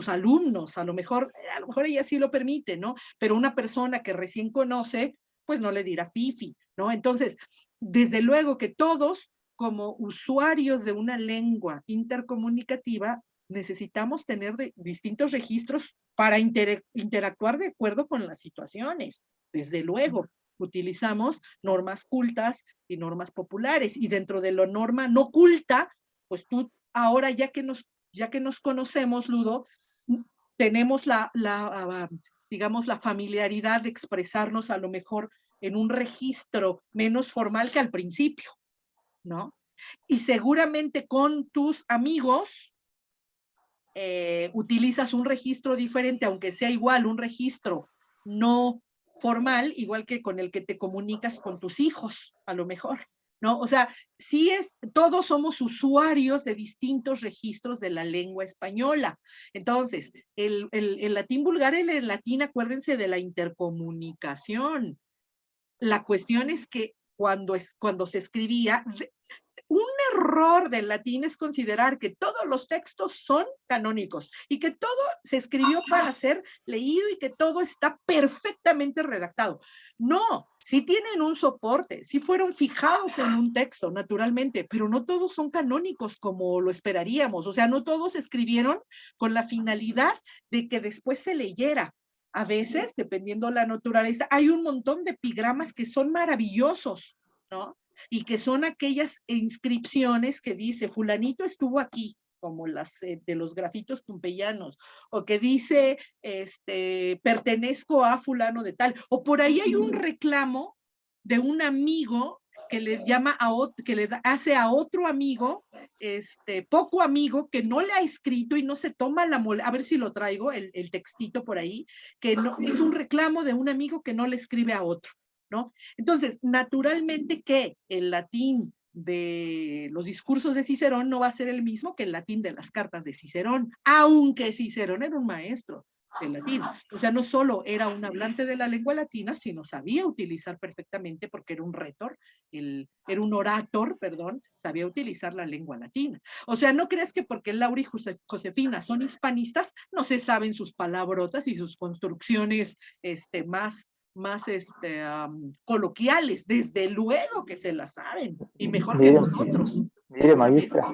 alumnos. A lo mejor ella sí lo permite, ¿no? Pero una persona que recién conoce, pues no le dirá Fifi, ¿no? Entonces, desde luego que todos, como usuarios de una lengua intercomunicativa, necesitamos tener distintos registros para interactuar de acuerdo con las situaciones. Desde luego, utilizamos normas cultas y normas populares, y dentro de la norma no culta, pues tú ahora ya que nos conocemos, Ludo, tenemos digamos, la familiaridad de expresarnos a lo mejor en un registro menos formal que al principio, ¿no? Y seguramente con tus amigos utilizas un registro diferente, aunque sea igual, un registro no formal, igual que con el que te comunicas con tus hijos, a lo mejor, ¿no? O sea, sí todos somos usuarios de distintos registros de la lengua española. Entonces, el latín vulgar, el latín, acuérdense de la intercomunicación. La cuestión es que cuando se escribía, un error del latín es considerar que todos los textos son canónicos y que todo se escribió para ser leído y que todo está perfectamente redactado. No, sí tienen un soporte, sí fueron fijados en un texto, naturalmente, pero no todos son canónicos como lo esperaríamos. O sea, no todos escribieron con la finalidad de que después se leyera. A veces, dependiendo de la naturaleza, hay un montón de epigramas que son maravillosos, ¿no? Y que son aquellas inscripciones que dice fulanito estuvo aquí, como las de los grafitos pompeyanos, o que dice pertenezco a fulano de tal, o por ahí hay un reclamo de un amigo que le llama que le hace a otro amigo, poco amigo, que no le ha escrito y no se toma la molestia, a ver si lo traigo, el textito por ahí, que no, es un reclamo de un amigo que no le escribe a otro, ¿no? Entonces, naturalmente que el latín de los discursos de Cicerón no va a ser el mismo que el latín de las cartas de Cicerón, aunque Cicerón era un maestro. del latín. O sea, no solo era un hablante de la lengua latina, sino sabía utilizar perfectamente, porque era un retor, era un orator, perdón, sabía utilizar la lengua latina. O sea, no creas que porque Laura y Josefina son hispanistas, no se saben sus palabrotas y sus construcciones más coloquiales. Desde luego que se las saben, y mejor que nosotros. Mire, maestra,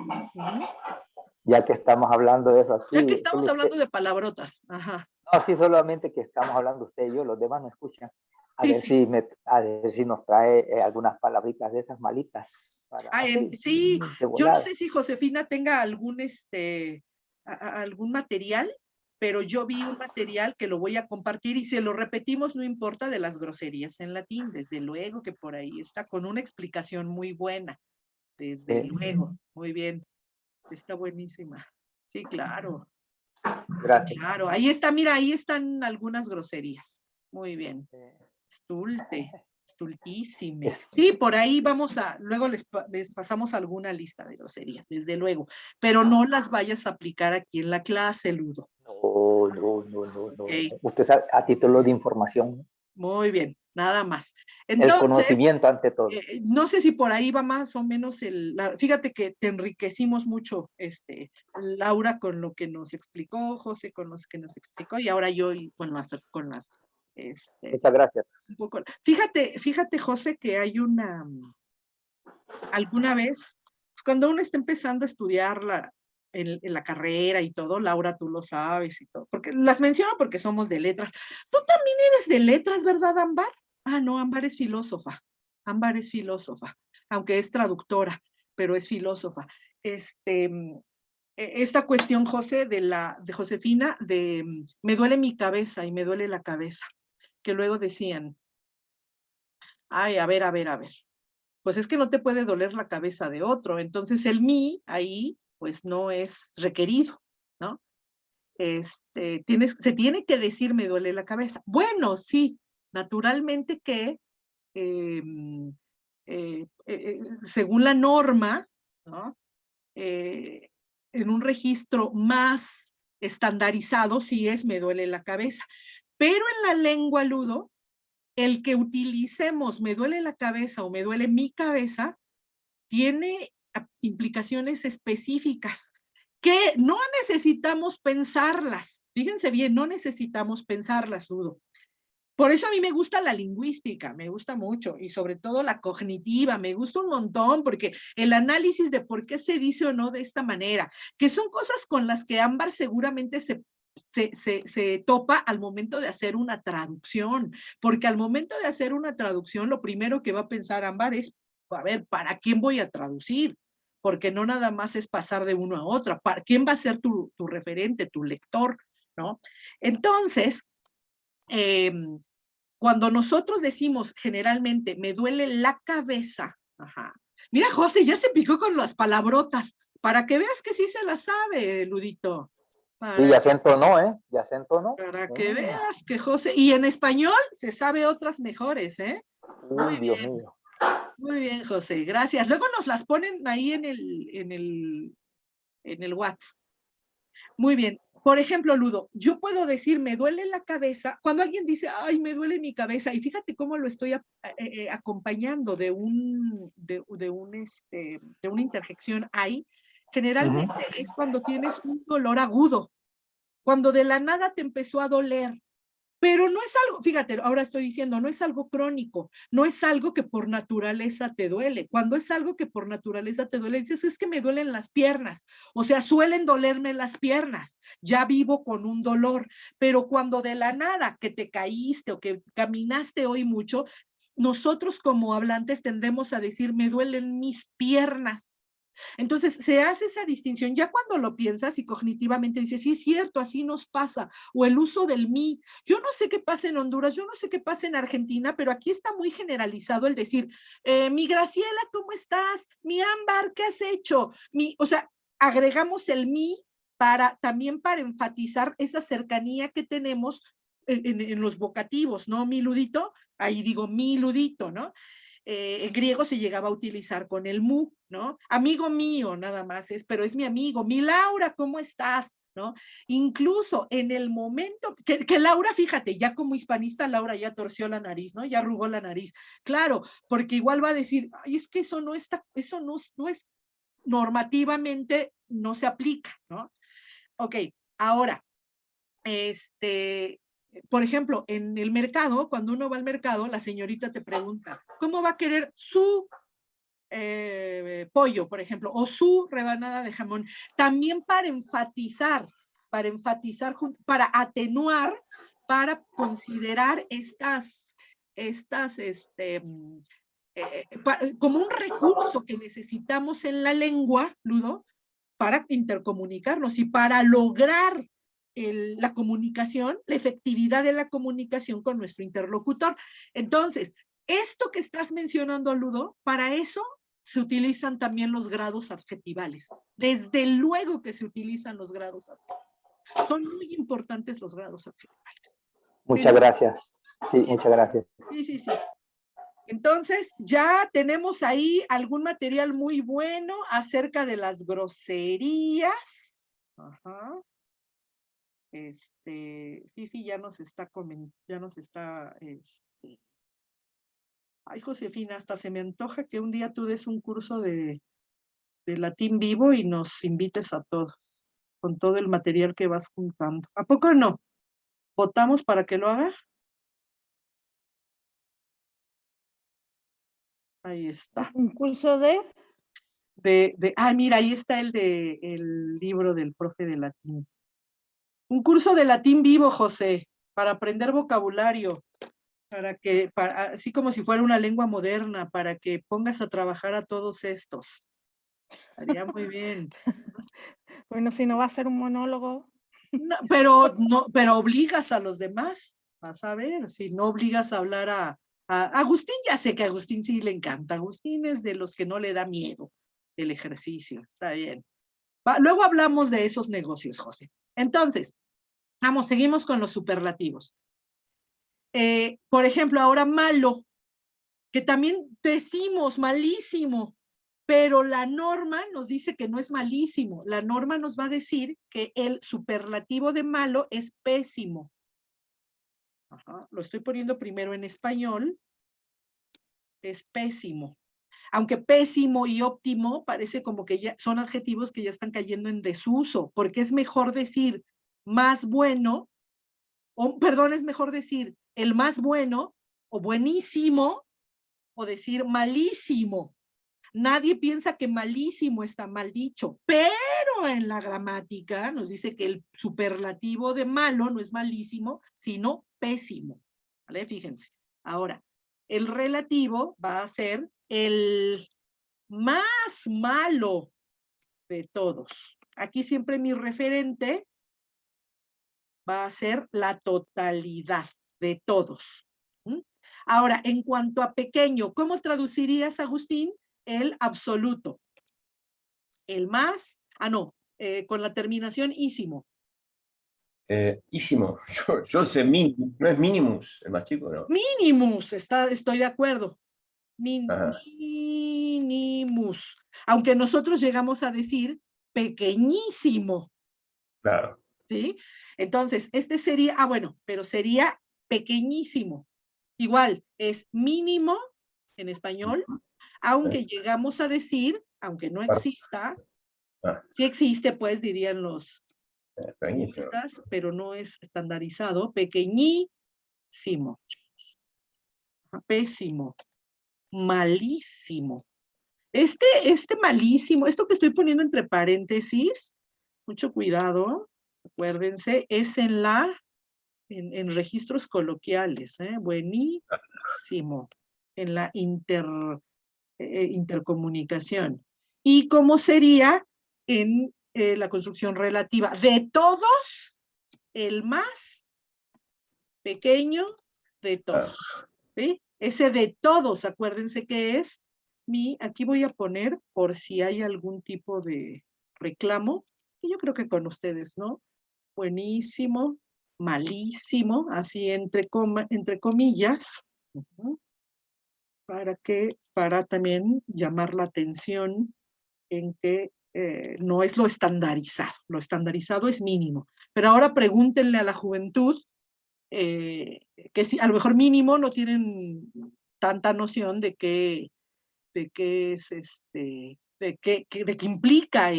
ya que estamos hablando de eso aquí. Ya que estamos hablando de palabrotas. Ajá. No, sí, solamente que estamos hablando usted y yo, los demás no escuchan. A ver si nos trae algunas palabritas de esas malitas. Sí, yo no sé si Josefina tenga algún material, pero yo vi un material que lo voy a compartir y si lo repetimos no importa, de las groserías en latín, desde luego que por ahí está, con una explicación muy buena, desde luego, muy bien, está buenísima. Sí, claro. Gracias. Sí, claro, ahí está, mira, ahí están algunas groserías. Muy bien. Stultísimo. Sí, por ahí luego les pasamos alguna lista de groserías, desde luego, pero no las vayas a aplicar aquí en la clase, Ludo. No. Okay. Usted sabe, a título de información. Muy bien, nada más. Entonces, el conocimiento ante todo. No sé si por ahí va más o menos fíjate que te enriquecimos mucho, Laura, con lo que nos explicó, José con los que nos explicó, y ahora yo con las muchas gracias. Un poco. Fíjate, José, que hay alguna vez, cuando uno está empezando a estudiar en la carrera y todo, Laura, tú lo sabes y todo, porque las menciono porque somos de letras. Tú también eres de letras, ¿verdad, Ámbar? Ah, no, Ámbar es filósofa. Ámbar es filósofa, aunque es traductora, pero es filósofa. Esta cuestión, José, de Josefina, me duele mi cabeza y me duele la cabeza, que luego decían, ay, a ver, pues es que no te puede doler la cabeza de otro, entonces el mí ahí, pues no es requerido, ¿no? Se tiene que decir me duele la cabeza. Bueno, sí, naturalmente que según la norma, ¿no? En un registro más estandarizado, sí es me duele la cabeza, pero en la lengua, Ludo, el que utilicemos me duele la cabeza o me duele mi cabeza tiene implicaciones específicas que no necesitamos pensarlas. Fíjense bien, no necesitamos pensarlas, Ludo. Por eso a mí me gusta la lingüística, me gusta mucho, y sobre todo la cognitiva, me gusta un montón, porque el análisis de por qué se dice o no de esta manera, que son cosas con las que Ámbar seguramente se topa al momento de hacer una traducción, porque al momento de hacer una traducción, lo primero que va a pensar Ámbar es, a ver, ¿para quién voy a traducir? Porque no nada más es pasar de uno a otro, ¿para quién va a ser tu referente, tu lector? ¿No? Entonces, cuando nosotros decimos generalmente, me duele la cabeza, ajá. Mira, José, ya se picó con las palabrotas, para que veas que sí se las sabe, Ludito. Sí, ya se entonó, ¿eh? Ya se entonó. Para que veas que José, y en español se sabe otras mejores, ¿eh? Uy, Dios mío. Muy bien, José, gracias. Luego nos las ponen ahí en el WhatsApp. Muy bien. Por ejemplo, Ludo, yo puedo decir, me duele la cabeza, cuando alguien dice, ay, me duele mi cabeza, y fíjate cómo lo estoy acompañando de una interjección ahí, generalmente es cuando tienes un dolor agudo, cuando de la nada te empezó a doler, pero no es algo, fíjate, ahora estoy diciendo, no es algo crónico, no es algo que por naturaleza te duele. Cuando es algo que por naturaleza te duele, dices, es que me duelen las piernas. O sea, suelen dolerme las piernas. Ya vivo con un dolor. Pero cuando de la nada que te caíste o que caminaste hoy mucho, nosotros como hablantes tendemos a decir, me duelen mis piernas. Entonces, se hace esa distinción. Ya cuando lo piensas y cognitivamente dices, sí es cierto, así nos pasa. O el uso del mí. Yo no sé qué pasa en Honduras, yo no sé qué pasa en Argentina, pero aquí está muy generalizado el decir, mi Graciela, ¿cómo estás? Mi Ámbar, ¿qué has hecho? O sea, agregamos el mí también para enfatizar esa cercanía que tenemos en los vocativos, ¿no? Mi Ludito, ahí digo mi Ludito, ¿no? El griego se llegaba a utilizar con el mu, ¿no? Amigo mío, nada más pero es mi amigo. Mi Laura, ¿cómo estás? ¿no? Incluso en el momento, que Laura, fíjate, ya como hispanista, Laura ya torció la nariz, ¿no? Ya arrugó la nariz. Claro, porque igual va a decir, ay, es que eso no está, eso no es normativamente, no se aplica, ¿no? Ok, ahora, por ejemplo, en el mercado, cuando uno va al mercado, la señorita te pregunta, ¿cómo va a querer su pollo, por ejemplo, o su rebanada de jamón? También para enfatizar, para atenuar, para considerar como un recurso que necesitamos en la lengua, Ludo, para intercomunicarnos y para lograr la comunicación, la efectividad de la comunicación con nuestro interlocutor. Entonces, esto que estás mencionando, Ludo, para eso se utilizan también los grados adjetivales. Desde luego que se utilizan los grados adjetivales. Son muy importantes los grados adjetivales. Muchas gracias. Sí, muchas gracias. Sí, sí, sí. Entonces, ya tenemos ahí algún material muy bueno acerca de las groserías. Ajá. Fifi ya nos está comentando, Ay, Josefina, hasta se me antoja que un día tú des un curso de latín vivo y nos invites a todos, con todo el material que vas juntando. ¿A poco no? ¿Votamos para que lo haga? Ahí está. Un curso de... Mira, ahí está el libro del profe de latín. Un curso de latín vivo, José, para aprender vocabulario, así como si fuera una lengua moderna, para que pongas a trabajar a todos estos. Estaría muy bien. Bueno, si no va a ser un monólogo. No, pero obligas a los demás, vas a ver, si no obligas a hablar a Agustín, ya sé que a Agustín sí le encanta. Agustín es de los que no le da miedo el ejercicio, está bien. Luego hablamos de esos negocios, José. Entonces, seguimos con los superlativos. Por ejemplo, ahora malo, que también decimos malísimo, pero la norma nos dice que no es malísimo. La norma nos va a decir que el superlativo de malo es pésimo. Ajá, lo estoy poniendo primero en español. Es pésimo. Aunque pésimo y óptimo parece como que ya son adjetivos que ya están cayendo en desuso, porque es mejor decir más bueno, es mejor decir el más bueno o buenísimo, o decir malísimo. Nadie piensa que malísimo está mal dicho, pero en la gramática nos dice que el superlativo de malo no es malísimo, sino pésimo. ¿Vale? Fíjense. Ahora, el relativo va a ser el más malo de todos. Aquí siempre mi referente va a ser la totalidad de todos. Ahora, en cuanto a pequeño, ¿cómo traducirías, Agustín? El absoluto. El más, con la terminación ísimo. Ísimo. Yo sé mínimo, no es minimus, el más chico, ¿no? Minimus, estoy de acuerdo. Ajá. Minimus. Aunque nosotros llegamos a decir pequeñísimo. Claro. ¿Sí? Entonces, sería, pero sería pequeñísimo. Igual, es mínimo en español, aunque llegamos a decir, aunque no exista, sí existe, pues, dirían los lingüistas, pero no es estandarizado, pequeñísimo, pésimo, malísimo. Malísimo, esto que estoy poniendo entre paréntesis, mucho cuidado, acuérdense, es en registros coloquiales, buenísimo, en la intercomunicación. ¿Y cómo sería en la construcción relativa? De todos, el más pequeño de todos. ¿Sí? Ese de todos, acuérdense que es aquí voy a poner por si hay algún tipo de reclamo, y yo creo que con ustedes, ¿no? Buenísimo, malísimo, así entre comillas, para también llamar la atención en que no es lo estandarizado es mínimo. Pero ahora pregúntenle a la juventud, que si, a lo mejor mínimo no tienen tanta noción de qué es de qué implica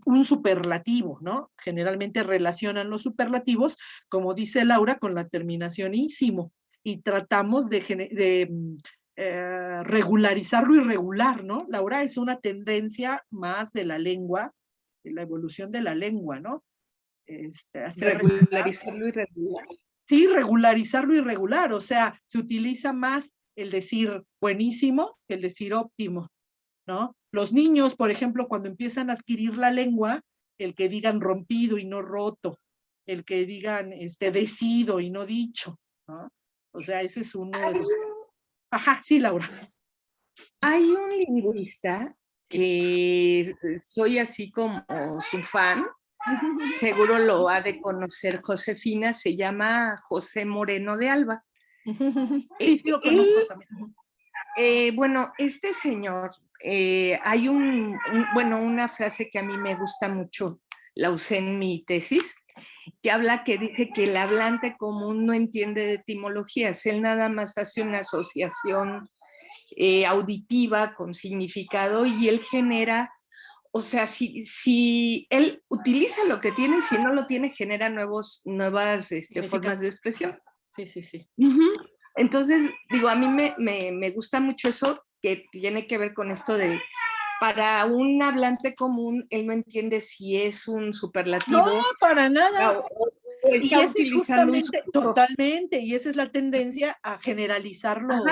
un superlativo, ¿no? Generalmente relacionan los superlativos, como dice Laura, con la terminación ísimo, y tratamos de regularizar lo irregular, ¿no? Laura, es una tendencia más de la lengua, de la evolución de la lengua, ¿no? Regularizar lo irregular. Sí, regularizar lo irregular, o sea, se utiliza más el decir buenísimo que el decir óptimo, ¿no? Los niños, por ejemplo, cuando empiezan a adquirir la lengua, el que digan rompido y no roto, el que digan decido y no dicho, ¿no? O sea, ese es uno de los... Ajá, sí, Laura. Hay un lingüista que soy así como su fan, seguro lo ha de conocer Josefina, se llama José Moreno de Alba. Sí, sí lo conozco también. Bueno, este señor, hay una frase que a mí me gusta mucho, la usé en mi tesis, que dice que el hablante común no entiende de etimologías, él nada más hace una asociación auditiva con significado y él genera, o sea, si él utiliza lo que tiene, si no lo tiene, genera nuevas formas de expresión. Sí, sí, sí. Entonces, digo, a mí me gusta mucho eso, que tiene que ver con esto de, para un hablante común, él no entiende si es un superlativo. No, para nada. O está utilizando totalmente, y esa es la tendencia a generalizarlo,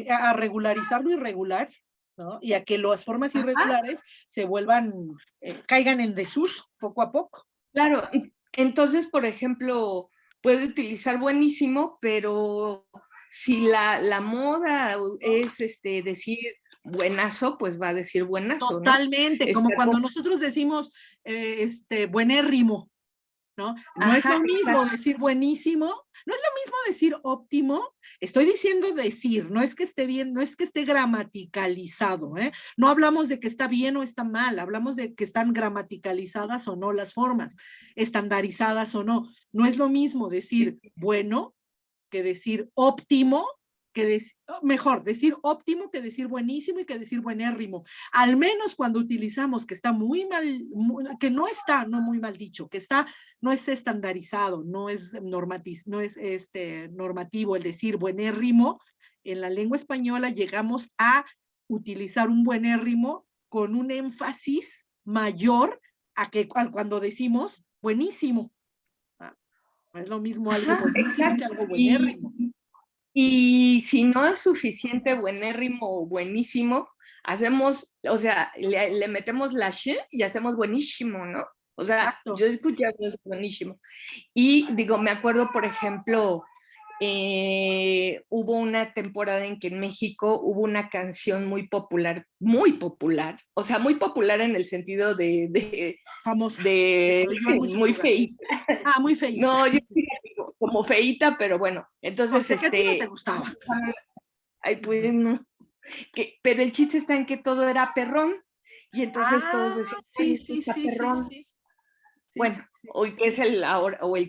a regularizar lo irregular, ¿no? Y a que las formas irregulares se vuelvan, caigan en desuso poco a poco. Claro, entonces, por ejemplo, puede utilizar buenísimo, pero si la moda es decir buenazo, pues va a decir buenazo, totalmente, ¿no? Como cuando nosotros decimos buenérrimo, ¿no? No es lo mismo decir buenísimo, no es lo mismo decir óptimo, estoy diciendo decir, no es que esté bien, no es que esté gramaticalizado, ¿eh? No hablamos de que está bien o está mal, hablamos de que están gramaticalizadas o no las formas, estandarizadas o no. No es lo mismo decir bueno que decir óptimo, mejor, decir óptimo que decir buenísimo y que decir buenérrimo. Al menos cuando utilizamos que está muy mal, que no está, no muy mal dicho, que está, no es estandarizado, no es normativo el decir buenérrimo, en la lengua española llegamos a utilizar un buenérrimo con un énfasis mayor a que cuando decimos buenísimo. No es lo mismo algo buenísimo que algo buenérrimo. Y si no es suficiente buenérrimo o buenísimo, hacemos, o sea, le metemos la sh y hacemos buenísimo, ¿no? O sea, exacto. Yo escuché buenísimo. Y digo, me acuerdo, por ejemplo, hubo una temporada en que en México hubo una canción muy popular, o sea, muy popular en el sentido de famosa, muy feita. Ah, muy feita. No, yo digo, como feita, pero bueno, entonces que a ti no te gustaba. Ay, pues no. Pero el chiste está en que todo era perrón y entonces todos decían, sí, perrón. Sí. Bueno, hoy que es el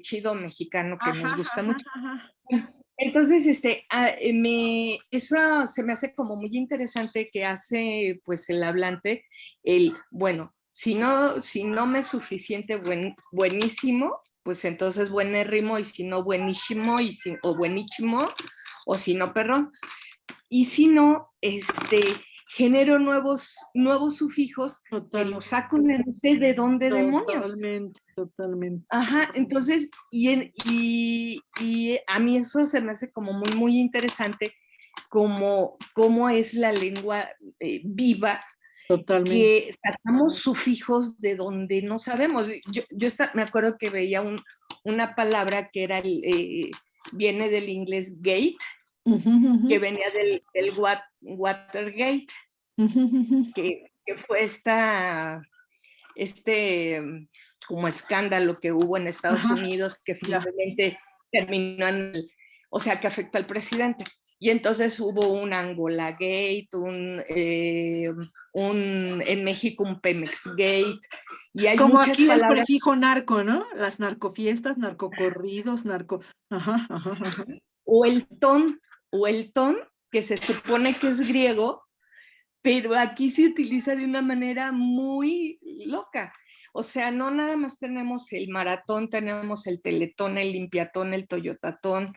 chido mexicano que nos gusta mucho. Entonces, eso se me hace como muy interesante que hace pues el hablante, bueno, si no me es suficiente buenísimo, pues entonces buenérrimo, y si no buenísimo, o buenísimo, o si no perrón. Y si no, genero nuevos sufijos que los saco de no sé de dónde demonios. Totalmente. Ajá, entonces, y a mí eso se me hace como muy, muy interesante, cómo es la lengua viva. Totalmente. Que sacamos sufijos de donde no sabemos. Yo me acuerdo que veía una palabra que era viene del inglés gate, que venía del Watergate, que fue como escándalo que hubo en Estados Unidos, que finalmente terminó o sea, que afectó al presidente. Y entonces hubo un Angola Gate, un en México un Pemex Gate, y hay Como muchas aquí el palabras. prefijo narco, ¿no? Las narcofiestas, narcocorridos, narco... Ajá, ajá, ajá. O el ton, que se supone que es griego, pero aquí se utiliza de una manera muy loca. O sea, no nada más tenemos el maratón, tenemos el teletón, el limpiatón, el toyotatón.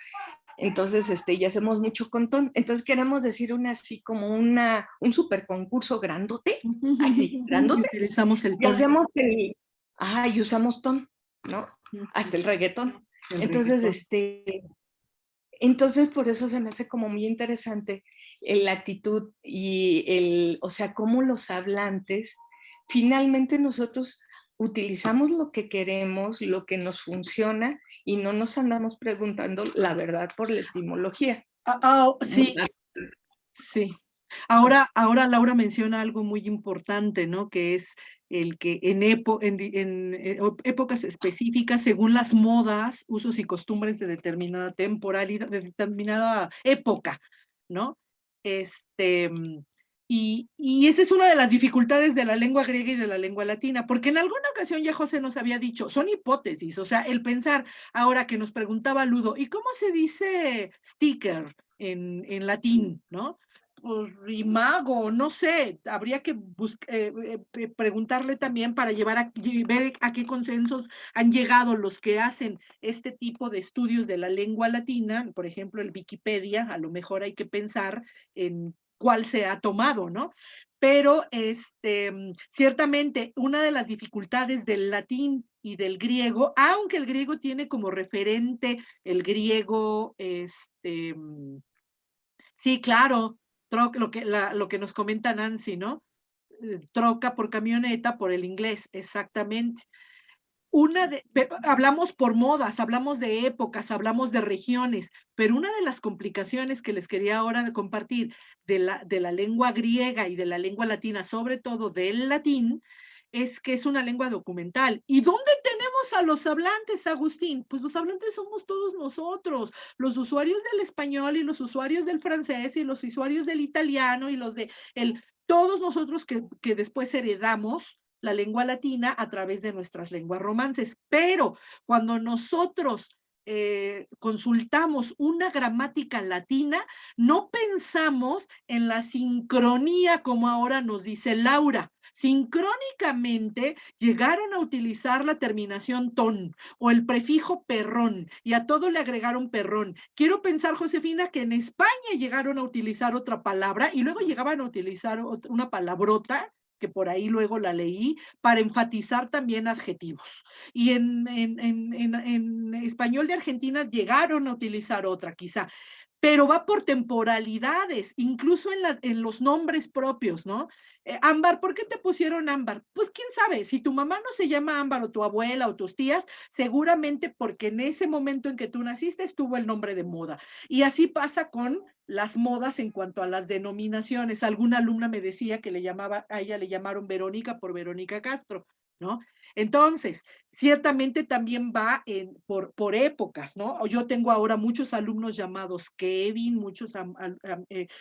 Entonces, y hacemos mucho con ton. Entonces queremos decir así como un super concurso grandote, Y grandote, utilizamos el y tono. hacemos y usamos ton, ¿no? Hasta el reggaetón. Entonces, entonces por eso se me hace como muy interesante la actitud y o sea, cómo los hablantes, finalmente nosotros utilizamos lo que queremos, lo que nos funciona y no nos andamos preguntando la verdad por la etimología. Sí, sí. Ahora Laura menciona algo muy importante, ¿no? Que es el que en épocas específicas, según las modas, usos y costumbres de determinada temporalidad, de determinada época, ¿no? Y esa es una de las dificultades de la lengua griega y de la lengua latina, porque en alguna ocasión ya José nos había dicho, son hipótesis, o sea, el pensar, ahora que nos preguntaba Ludo, ¿y cómo se dice sticker en latín, ¿no? Pues rimago, no sé, habría que preguntarle también para ver a qué consensos han llegado los que hacen este tipo de estudios de la lengua latina, por ejemplo, el Wikipedia, a lo mejor hay que pensar en cuál se ha tomado, ¿no? Pero ciertamente una de las dificultades del latín y del griego, aunque el griego tiene como referente el griego, sí, claro, lo que nos comenta Nancy, ¿no? Troca por camioneta por el inglés, exactamente. Hablamos por modas, hablamos de épocas, hablamos de regiones, pero una de las complicaciones que les quería ahora compartir de la lengua griega y de la lengua latina, sobre todo del latín, es que es una lengua documental. ¿Y dónde tenemos a los hablantes, Agustín? Pues los hablantes somos todos nosotros, los usuarios del español y los usuarios del francés y los usuarios del italiano y todos nosotros que después heredamos la lengua latina a través de nuestras lenguas romances. Pero cuando nosotros consultamos una gramática latina, no pensamos en la sincronía como ahora nos dice Laura. Sincrónicamente llegaron a utilizar la terminación ton o el prefijo perrón y a todo le agregaron perrón. Quiero pensar, Josefina, que en España llegaron a utilizar otra palabra y luego llegaban a utilizar una palabrota que por ahí luego la leí, para enfatizar también adjetivos. Y en español de Argentina llegaron a utilizar otra quizá, pero va por temporalidades, incluso en los nombres propios, ¿no? Ámbar, ¿por qué te pusieron Ámbar? Pues quién sabe, si tu mamá no se llama Ámbar o tu abuela o tus tías, seguramente porque en ese momento en que tú naciste estuvo el nombre de moda. Y así pasa con las modas en cuanto a las denominaciones. Alguna alumna me decía que a ella le llamaron Verónica por Verónica Castro, ¿no? Entonces, ciertamente también va por épocas, ¿no? Yo tengo ahora muchos alumnos llamados Kevin, muchos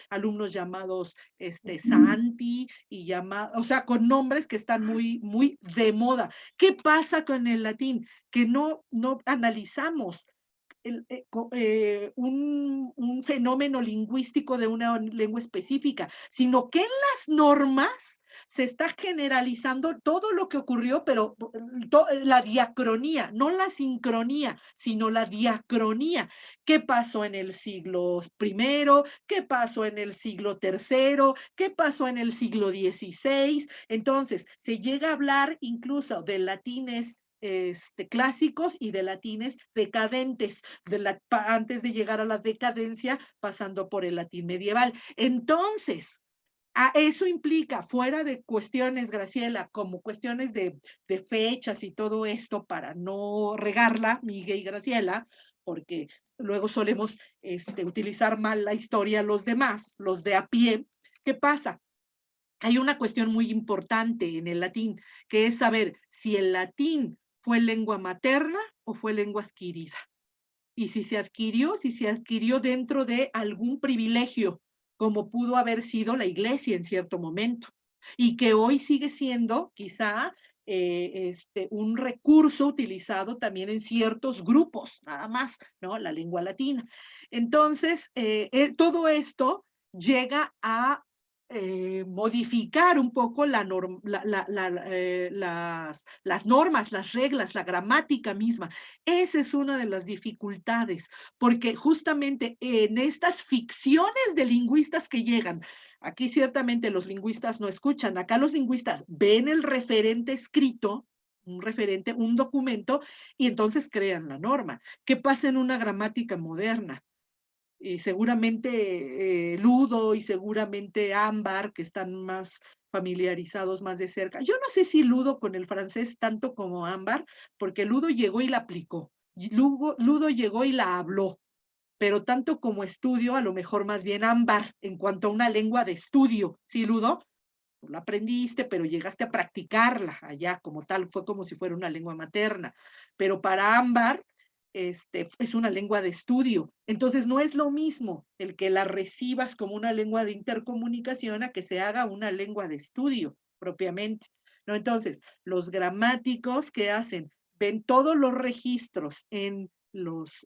alumnos llamados Santi, o sea, con nombres que están muy, muy de moda. ¿Qué pasa con el latín? Que no analizamos un fenómeno lingüístico de una lengua específica, sino que en las normas se está generalizando todo lo que ocurrió, pero la diacronía, no la sincronía, sino la diacronía. ¿Qué pasó en el siglo I? ¿Qué pasó en el siglo III? ¿Qué pasó en el siglo XVI? Entonces, se llega a hablar incluso de latines clásicos y de latines decadentes, antes de llegar a la decadencia, pasando por el latín medieval. Entonces, eso implica, fuera de cuestiones, Graciela, como cuestiones de fechas y todo esto, para no regarla, Miguel y Graciela, porque luego solemos utilizar mal la historia los demás, los de a pie. ¿Qué pasa? Hay una cuestión muy importante en el latín, que es saber si el latín fue lengua materna o fue lengua adquirida. Y si se adquirió dentro de algún privilegio, como pudo haber sido la iglesia en cierto momento, y que hoy sigue siendo quizá un recurso utilizado también en ciertos grupos, nada más, ¿no? La lengua latina. Entonces, todo esto llega a modificar un poco las normas, las reglas, la gramática misma. Esa es una de las dificultades, porque justamente en estas ficciones de lingüistas que llegan, aquí ciertamente los lingüistas no escuchan, acá los lingüistas ven el referente escrito, un referente, un documento, y entonces crean la norma. ¿Qué pasa en una gramática moderna? Y seguramente Ludo y seguramente Ámbar, que están más familiarizados más de cerca. Yo no sé si Ludo con el francés tanto como Ámbar, porque Ludo llegó y la aplicó. Ludo llegó y la habló, pero tanto como estudio, a lo mejor más bien Ámbar, en cuanto a una lengua de estudio. ¿Sí, Ludo? Tú la aprendiste, pero llegaste a practicarla allá como tal, fue como si fuera una lengua materna. Pero para Ámbar, es una lengua de estudio. Entonces no es lo mismo el que la recibas como una lengua de intercomunicación a que se haga una lengua de estudio propiamente, ¿no? Entonces, los gramáticos, ¿qué hacen? Ven todos los registros en los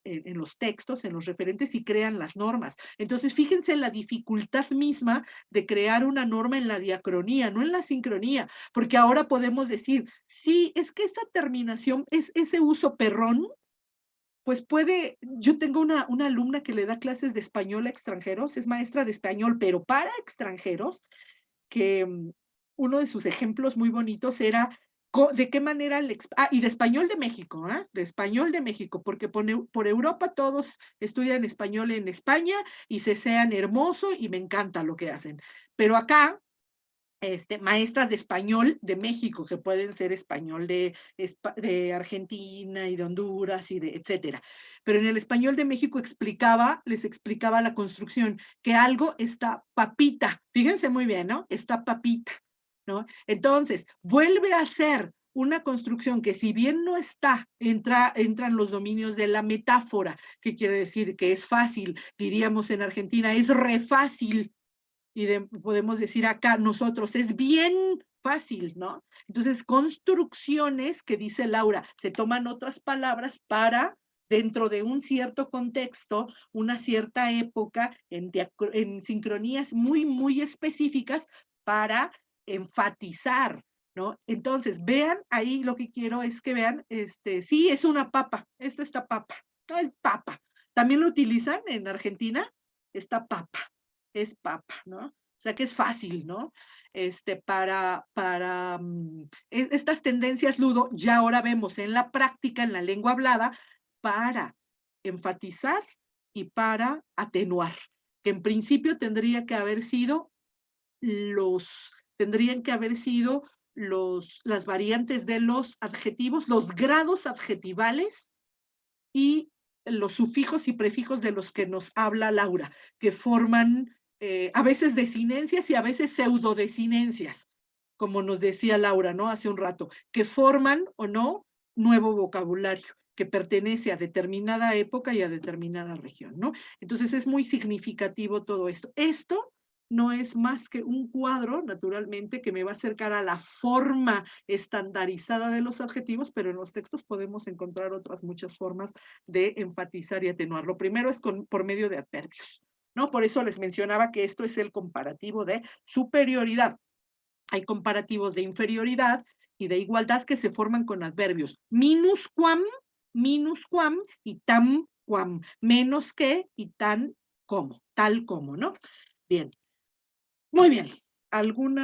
textos, en los referentes y crean las normas. Entonces, fíjense la dificultad misma de crear una norma en la diacronía, no en la sincronía, porque ahora podemos decir, sí, es que esa terminación, ese uso perrón, pues puede, yo tengo una alumna que le da clases de español a extranjeros, es maestra de español, pero para extranjeros, que uno de sus ejemplos muy bonitos era de qué manera y de español de México, de español de México, porque por Europa todos estudian español en España y se sean hermoso y me encanta lo que hacen. Pero acá, maestras de español de México, que pueden ser español de Argentina y de Honduras y de etcétera. Pero en el español de México les explicaba la construcción, que algo está papita. Fíjense muy bien, ¿no? Está papita, ¿no? Entonces, vuelve a ser una construcción que si bien no está, entran los dominios de la metáfora, que quiere decir que es fácil, diríamos en Argentina, es re fácil, y podemos decir acá nosotros, es bien fácil, ¿no? Entonces, construcciones que dice Laura, se toman otras palabras para, dentro de un cierto contexto, una cierta época, en sincronías muy, muy específicas para enfatizar, ¿no? Entonces, vean, ahí lo que quiero es que vean, sí, es una papa, esta papa, no es papa. ¿También lo utilizan en Argentina? Esta papa. Es papa, ¿no? O sea que es fácil, ¿no? Estas tendencias Ludo, ya ahora vemos en la práctica, en la lengua hablada, para enfatizar y para atenuar, que en principio tendrían que haber sido las variantes de los adjetivos, los grados adjetivales y los sufijos y prefijos de los que nos habla Laura, que forman a veces desinencias y a veces pseudodesinencias, como nos decía Laura, ¿no? Hace un rato, que forman o no nuevo vocabulario que pertenece a determinada época y a determinada región, ¿no? Entonces es muy significativo todo esto. Esto no es más que un cuadro, naturalmente, que me va a acercar a la forma estandarizada de los adjetivos, pero en los textos podemos encontrar otras muchas formas de enfatizar y atenuar. Lo primero es por medio de adverbios, ¿no? Por eso les mencionaba que esto es el comparativo de superioridad. Hay comparativos de inferioridad y de igualdad que se forman con adverbios. Minus quam y tam quam. Menos que y tan como, tal como, ¿no? Bien. Muy bien. ¿Algún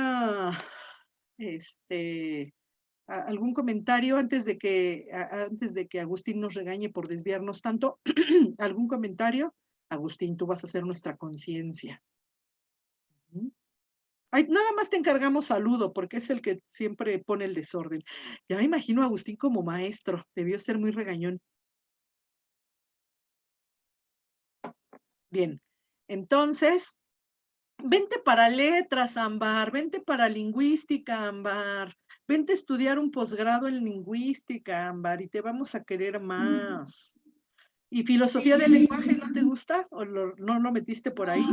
comentario antes de que Agustín nos regañe por desviarnos tanto? ¿Algún comentario? Agustín, tú vas a ser nuestra conciencia. Nada más te encargamos saludo, porque es el que siempre pone el desorden. Ya me imagino a Agustín como maestro, debió ser muy regañón. Bien, entonces, vente para letras, Ámbar, vente para lingüística, Ámbar, vente a estudiar un posgrado en lingüística, Ámbar, y te vamos a querer más. ¿Y filosofía del lenguaje no te gusta? ¿O no lo metiste por ahí?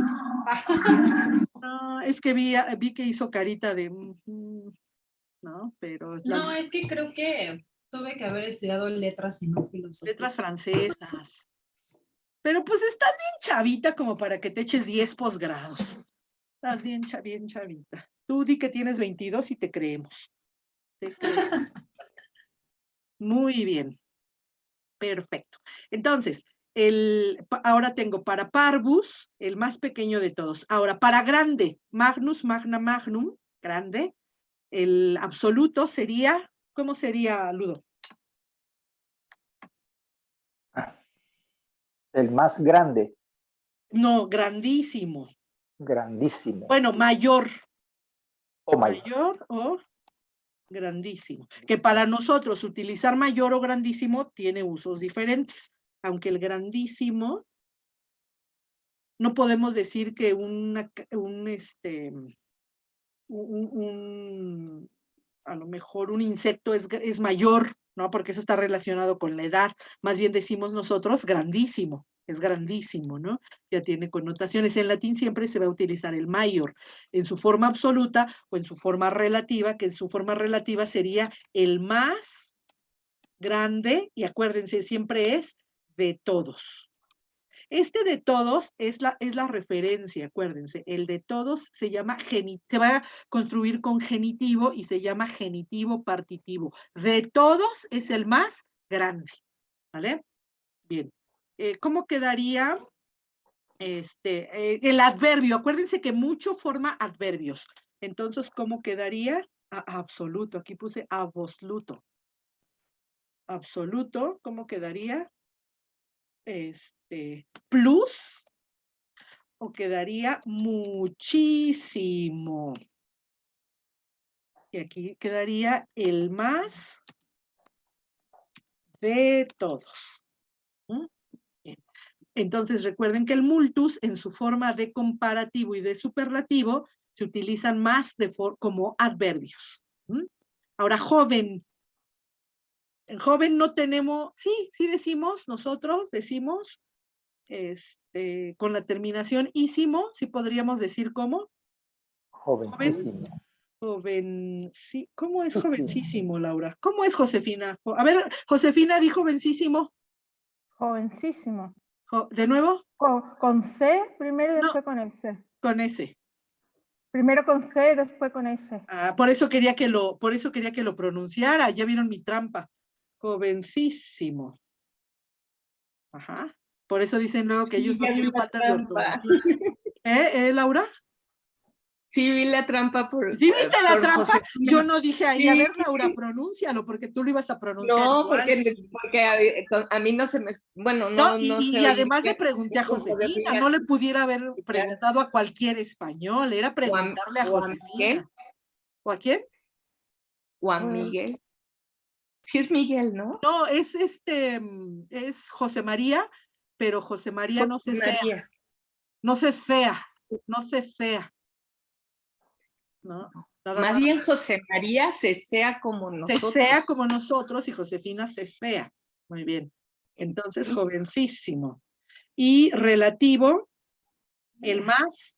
No, es que vi que hizo carita de... no, pero... No, es que creo que tuve que haber estudiado letras y no filosofía. Letras francesas. Pero pues estás bien chavita como para que te eches 10 posgrados. Estás bien chavita. Tú di que tienes 22 y te creemos. Te creemos. Muy bien. Perfecto. Entonces, ahora tengo para parvus, el más pequeño de todos. Ahora, para grande, magnus, magna, magnum, grande, el absoluto sería, ¿cómo sería, Ludo? El más grande. No, grandísimo. Grandísimo. Bueno, mayor. O mayor. Mayor o grandísimo. Que para nosotros utilizar mayor o grandísimo tiene usos diferentes. Aunque el grandísimo, no podemos decir que a lo mejor un insecto es mayor, ¿no? Porque eso está relacionado con la edad. Más bien decimos nosotros grandísimo, es grandísimo, ¿no? Ya tiene connotaciones. En latín siempre se va a utilizar el mayor en su forma absoluta o en su forma relativa, que en su forma relativa sería el más grande, y acuérdense, siempre es de todos. Este de todos es la referencia, acuérdense. El de todos se llama se va a construir con genitivo y se llama genitivo partitivo. De todos es el más grande, ¿vale? Bien. ¿Cómo quedaría el adverbio? Acuérdense que mucho forma adverbios. Entonces, ¿cómo quedaría? Absoluto. Aquí puse absoluto. Absoluto, ¿cómo quedaría? Plus, o quedaría muchísimo. Y aquí quedaría el más de todos. Bien. Entonces recuerden que el multus en su forma de comparativo y de superlativo se utilizan más como adverbios. Ahora, joven. En joven no tenemos, sí decimos, nosotros decimos, con la terminación ísimo, sí podríamos decir ¿cómo? Jovencísimo. Sí, ¿cómo es jovencísimo, Laura? ¿Cómo es Josefina? A ver, Josefina dijo jovencísimo. Jovencísimo. ¿De nuevo? Con C primero y después con S. Con S. Primero con C y después con S. Por eso quería que lo pronunciara. Ya vieron mi trampa. Jovencísimo. Ajá. Por eso dicen luego que ellos no tienen faltas de ortografía. Laura? Sí, vi la trampa por... ¿Sí viste la trampa? Josefina. Yo no dije ahí, Sí. a ver, Laura, pronúncialo, porque tú lo ibas a pronunciar No, igual. porque a mí no se me... Bueno, no y además le pregunté a Josefina, no le pudiera haber preguntado a cualquier español, era preguntarle a Josefina. ¿O a quién? O a Miguel. Sí es Miguel, ¿no? No, es José María, pero José María no se sea. No se fea. ¿No? Más bien José María se sea como nosotros. Se sea como nosotros y Josefina se fea. Muy bien. Entonces, jovencísimo. Y relativo, el más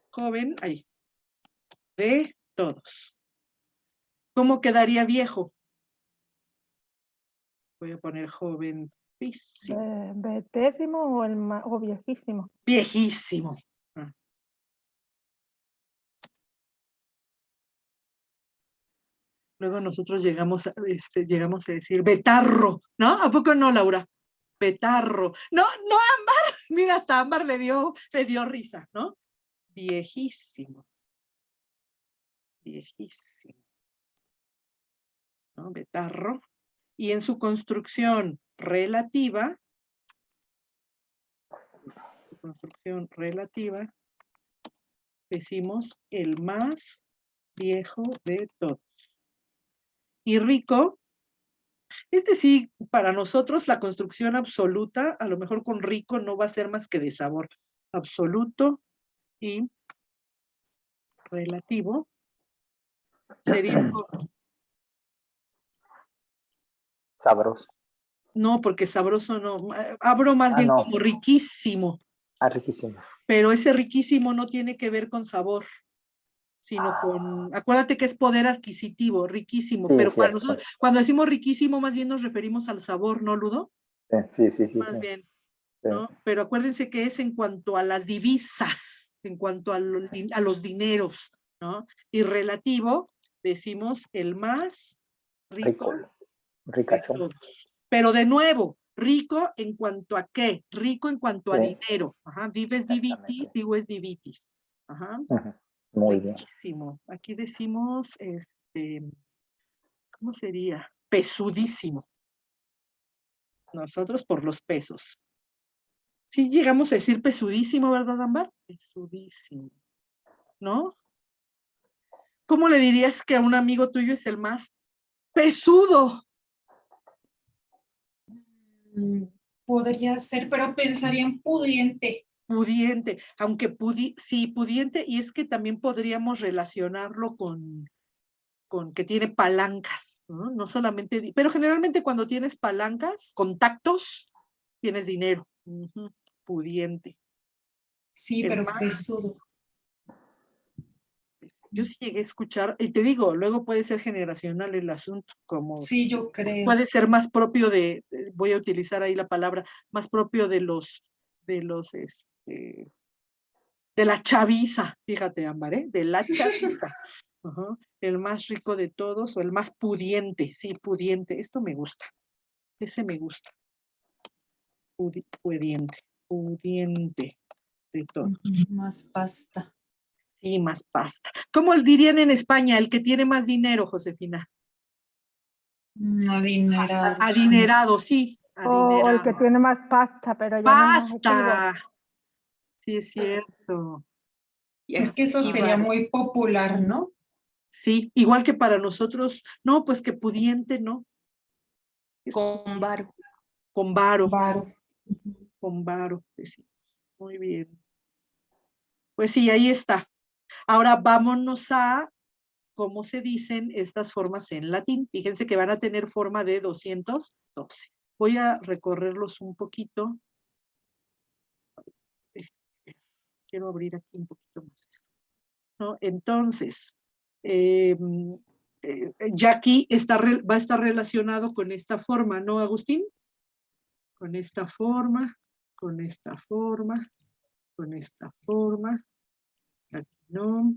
joven de todos. ¿Cómo quedaría viejo? Voy a poner jovencísimo. ¿Vetécimo o viejísimo? Viejísimo. Luego nosotros llegamos a decir betarro, ¿no? ¿A poco no, Laura? Betarro. No, Ámbar. Mira, hasta Ámbar le dio risa, ¿no? Viejísimo. ¿No? Betarro. Y en su construcción relativa, decimos el más viejo de todos. Y rico, sí, para nosotros la construcción absoluta, a lo mejor con rico no va a ser más que de sabor. Absoluto y relativo sería Sabroso. No, porque sabroso no. Abro más bien no. como riquísimo. Riquísimo. pero ese riquísimo no tiene que ver con sabor, sino con, acuérdate que es poder adquisitivo, riquísimo, Sí, pero es para cierto. nosotros, cuando decimos riquísimo, más bien nos referimos al sabor, ¿no, Ludo? Sí, sí, sí, Más sí, bien, sí. ¿no? Pero acuérdense que es en cuanto a las divisas, en cuanto a los dineros, ¿no? Y relativo, decimos el más rico Rico, de ricachón. todos. Pero de nuevo, rico en cuanto a qué, rico en cuanto a Sí, dinero. Ajá, vives divitis, exactamente. digo es divitis. Ajá, Ujú. Muy bien. riquísimo. Aquí decimos, ¿cómo sería? Pesudísimo. Nosotros por los pesos. Sí llegamos a decir pesudísimo, ¿verdad, Ámbar? Pesudísimo, ¿no? ¿Cómo le dirías que a un amigo tuyo es el más pesudo? Podría ser, pero pensaría en pudiente. Pudiente, aunque sí, pudiente, y es que también podríamos relacionarlo con que tiene palancas, ¿no? No solamente, pero generalmente cuando tienes palancas, contactos, tienes dinero. Ujú, pudiente. Sí, El pero más, pesudo. yo sí llegué a escuchar, y te digo, luego puede ser generacional el asunto, como Sí, yo creo. puede ser más propio voy a utilizar ahí la palabra, más propio de los, de la chaviza, fíjate, Ámbar, ¿eh? De la chaviza. Ajá. El más rico de todos o el más pudiente, sí, pudiente. Esto me gusta, ese me gusta. Pudiente, pudiente de todos. Más pasta. Sí, más pasta. ¿Cómo dirían en España? El que tiene más dinero, Josefina. Adinerado. Adinerado, sí, O el que adinerado. tiene más pasta, pero ya no es adjetivo. Pasta. Sí, es cierto. Es que eso sería Igual, muy popular, ¿no? sí, igual que para nosotros. No, pues que pudiente, ¿no? Con varo. Con varo, Varo. con varo, decimos. Muy bien. Pues sí, ahí está. Ahora vámonos a cómo se dicen estas formas en latín. Fíjense que van a tener forma de 212. Voy a recorrerlos un poquito. Quiero abrir aquí un poquito más esto, ¿no? Entonces, ya aquí va a estar relacionado con esta forma, ¿no, Agustín? Con esta forma, con esta forma, con esta forma. Aquí no.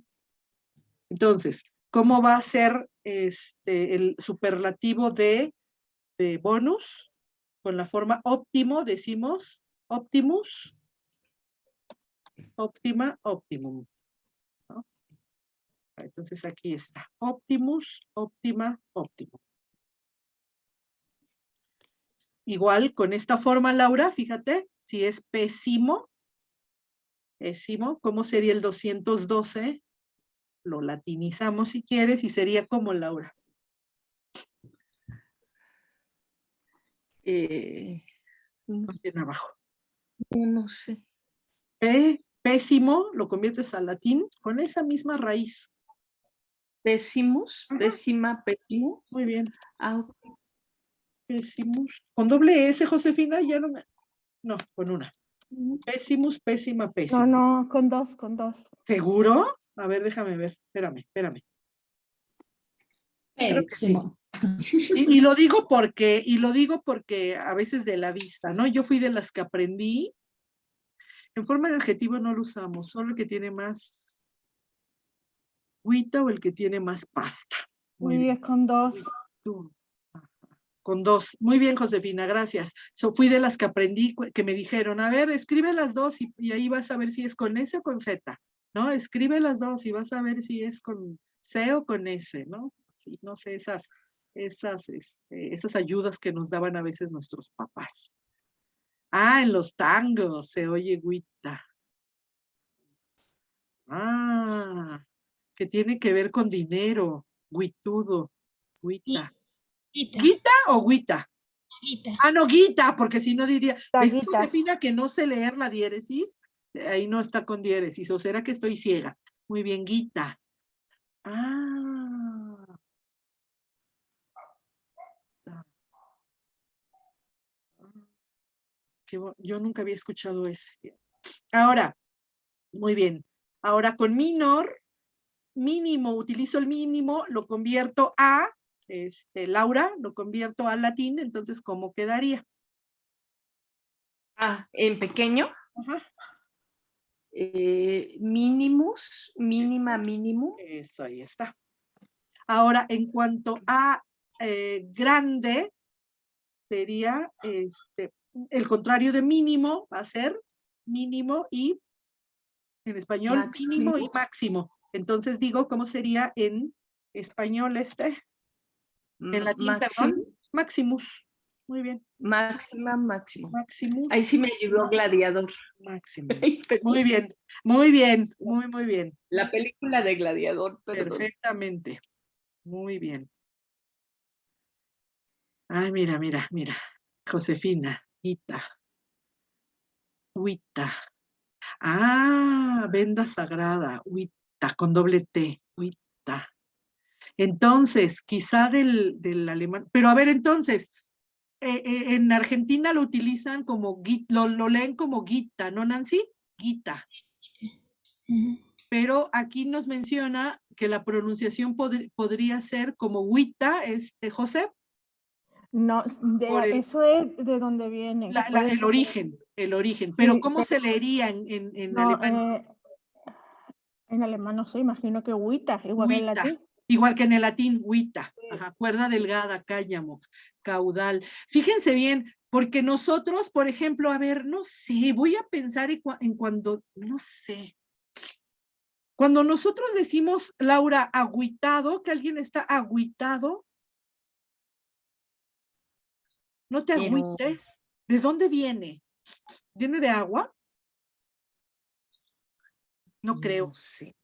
Entonces, ¿cómo va a ser el superlativo de bonus? Con la forma óptimo, decimos optimus, óptima, optimum, ¿no? Entonces aquí está, optimus, óptima, óptimo. Igual con esta forma, Laura, fíjate, si es pésimo, ¿cómo sería el 212? Lo latinizamos si quieres y sería como, Laura. Más bien abajo. No sé. Pésimo, lo conviertes al latín con esa misma raíz. Pésimos, Ajá. pésima, pésimo. Muy bien. Ok. Pésimos. Con doble S, Josefina, ya no me... No, con una. Pésimos, pésima, pésimo. No, con dos, con dos. ¿Seguro? A ver, déjame ver. Espérame. Creo que sí. Pésimo. Y lo digo porque a veces de la vista, ¿no? Yo fui de las que aprendí. En forma de adjetivo no lo usamos, solo el que tiene más agüita o el que tiene más pasta. Muy Sí, bien. es con dos. Con dos. Muy bien, Josefina, gracias. Fui de las que aprendí, que me dijeron, a ver, escribe las dos y ahí vas a ver si es con S o con Z, ¿no? Escribe las dos y vas a ver si es con C o con S, ¿no? Sí, no sé, esas ayudas que nos daban a veces nuestros papás. Ah, en los tangos se oye güita. Ah, que tiene que ver con dinero, guitudo, güita. Guita, ¿Guita o güita? guita. Ah, no, guita, porque si no diría, ¿ves, Taguitas. Josefina, que no sé leer la diéresis? Ahí no está con diéresis, o será que estoy ciega. Muy bien, guita. Ah. Yo nunca había escuchado ese. Ahora, Muy bien. Ahora con minor, mínimo, utilizo el mínimo, lo convierto a, Laura, lo convierto al latín, entonces, ¿cómo quedaría? En pequeño. Ajá. Minimus, mínima, mínimo. Eso, ahí está. Ahora, en cuanto a grande, sería el contrario de mínimo, va a ser mínimo y en español Máximo. mínimo y máximo. Entonces digo, ¿cómo sería en español en latín, perdón? Maximus. Muy bien. Máxima, máximo. Maximus. Ahí sí me ayudó Gladiador. Máximo. Muy bien, muy bien, muy bien. La película de Gladiador, perdón. Perfectamente. Muy bien. Ay, mira, mira, mira. Josefina, Ita. Huita. Ah, venda sagrada, huita, con doble T, huita. Entonces, quizá del alemán, pero a ver, entonces, en Argentina lo utilizan como, lo leen como guita, ¿no, Nancy? Guita. Pero aquí nos menciona que la pronunciación podría ser como huita, José. No, eso es de donde viene. El origen, Sí, pero ¿cómo se leería en no, alemán? en alemán no sé, imagino que huita, igual que en Huita, latín. igual que en el latín, huita, ajá, cuerda delgada, cáñamo, caudal. Fíjense bien, porque nosotros, por ejemplo, a ver, no sé, voy a pensar en cuando, no sé, cuando nosotros decimos, Laura, agüitado, que alguien está agüitado, no te Pero agüites. ¿De dónde viene? ¿Viene de agua? No creo. no sé.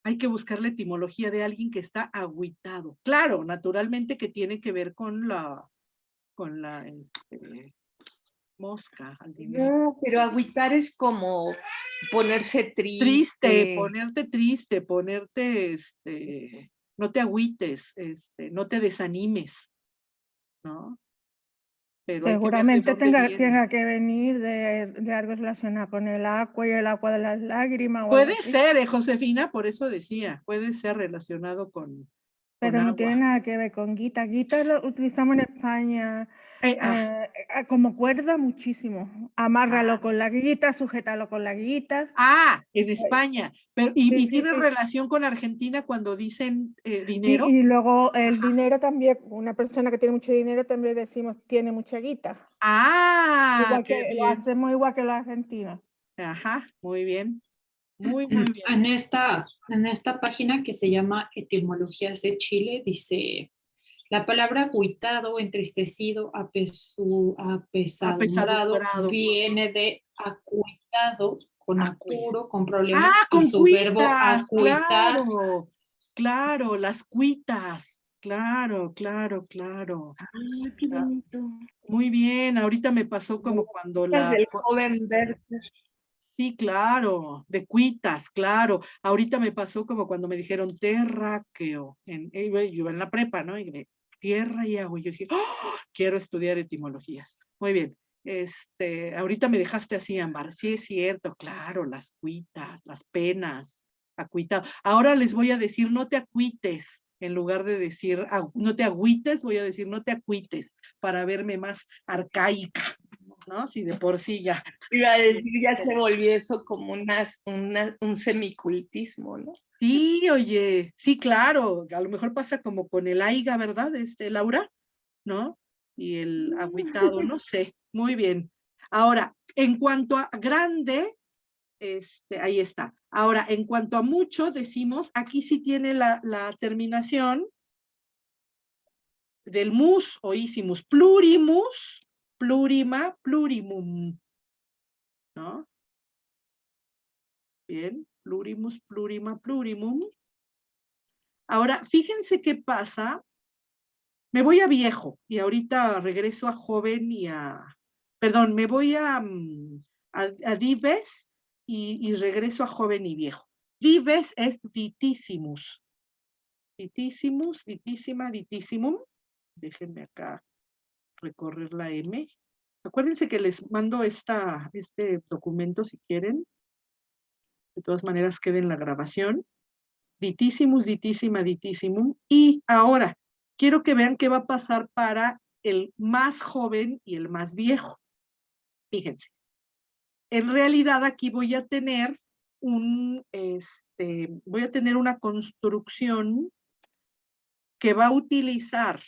Hay que buscar la etimología de alguien que está agüitado. Claro, naturalmente que tiene que ver con la mosca. Al No, pero agüitar es como ponerse triste. triste, ponerte, no te agüites, no te desanimes, ¿no? Pero hay que ver de Seguramente dónde viene. tenga que venir de algo relacionado con el agua y el agua de las lágrimas o algo Puede así. ser, Josefina, por eso decía, puede ser relacionado con Pero no tiene agua. nada que ver con guita. Guita lo utilizamos en España como cuerda muchísimo. Amárralo con la guita, sujétalo con la guita. En España. Pero, Sí, ¿y sí, tiene sí. relación con Argentina cuando dicen Sí, dinero? y luego el dinero también, una persona que tiene mucho dinero también decimos tiene mucha guita. Igual Qué que lo bien. hacemos igual que los argentinos. Ajá, muy bien. Muy, muy bien. En esta página que se llama Etimologías de Chile, dice, la palabra agüitado, entristecido, apesadumbrado, Apesadumbrado. viene de acuitado, con apuro, con problemas, y Con su verbo cuitas, acuitar. claro, las cuitas, claro. Ay, qué bonito. Muy bien, ahorita me pasó como cuando Del joven Werther. Sí, claro, de cuitas, claro. Ahorita me pasó como cuando me dijeron terráqueo, yo iba en la prepa, ¿no? Y tierra y agua, y yo dije, ¡oh! Quiero estudiar etimologías. Muy bien, ahorita me dejaste así, Ámbar. Sí es cierto, claro, las cuitas, las penas, acuitado. Ahora les voy a decir, no te acuites, en lugar de decir, no te agüites, voy a decir, no te acuites, para verme más arcaica, ¿no? Si de por sí ya. Iba a decir, ya se volvió eso como un semicultismo, ¿no? Sí, oye, sí, claro, a lo mejor pasa como con el AIGA, ¿verdad? Laura, ¿no? Y el agüitado, no sé, muy bien. Ahora, en cuanto a grande, ahí está. Ahora, en cuanto a mucho, decimos, aquí sí tiene la terminación del mus o isimus, plurimus, plurima, plurimum, ¿no? Bien, plurimus, plurima, plurimum. Ahora, fíjense qué pasa. Me voy a viejo y ahorita regreso a joven perdón, me voy a dives y regreso a joven y viejo. Dives es ditissimus. Ditissimus, ditísima, ditissimum. Déjenme acá recorrer la M. Acuérdense que les mando este documento si quieren. De todas maneras queda en la grabación. Ditissimus, ditissima, ditissimum. Y ahora, quiero que vean qué va a pasar para el más joven y el más viejo. Fíjense. En realidad aquí voy a tener voy a tener una construcción que va a utilizar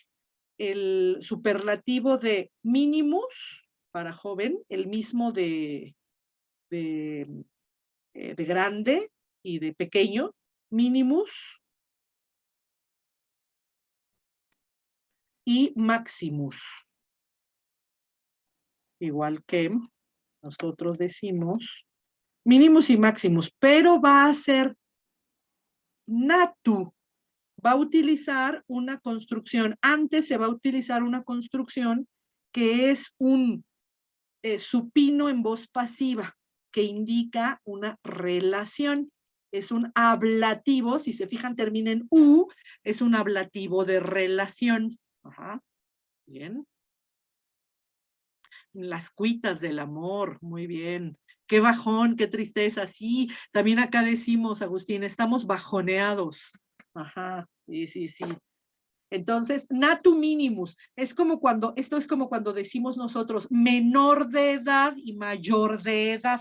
el superlativo de minimus para joven, el mismo de grande y de pequeño, minimus y maximus. Igual que nosotros decimos minimus y maximus, pero va a ser natu. Va a utilizar una construcción, antes se va a utilizar una construcción que es un supino en voz pasiva, que indica una relación. Es un ablativo, si se fijan termina en U, es un ablativo de relación. Ajá. Bien. Las cuitas del amor, muy bien. Qué bajón, qué tristeza. Sí, también acá decimos, Agustín, estamos bajoneados. Ajá, sí, sí, sí. Entonces, natu minimus, esto es como cuando decimos nosotros menor de edad y mayor de edad.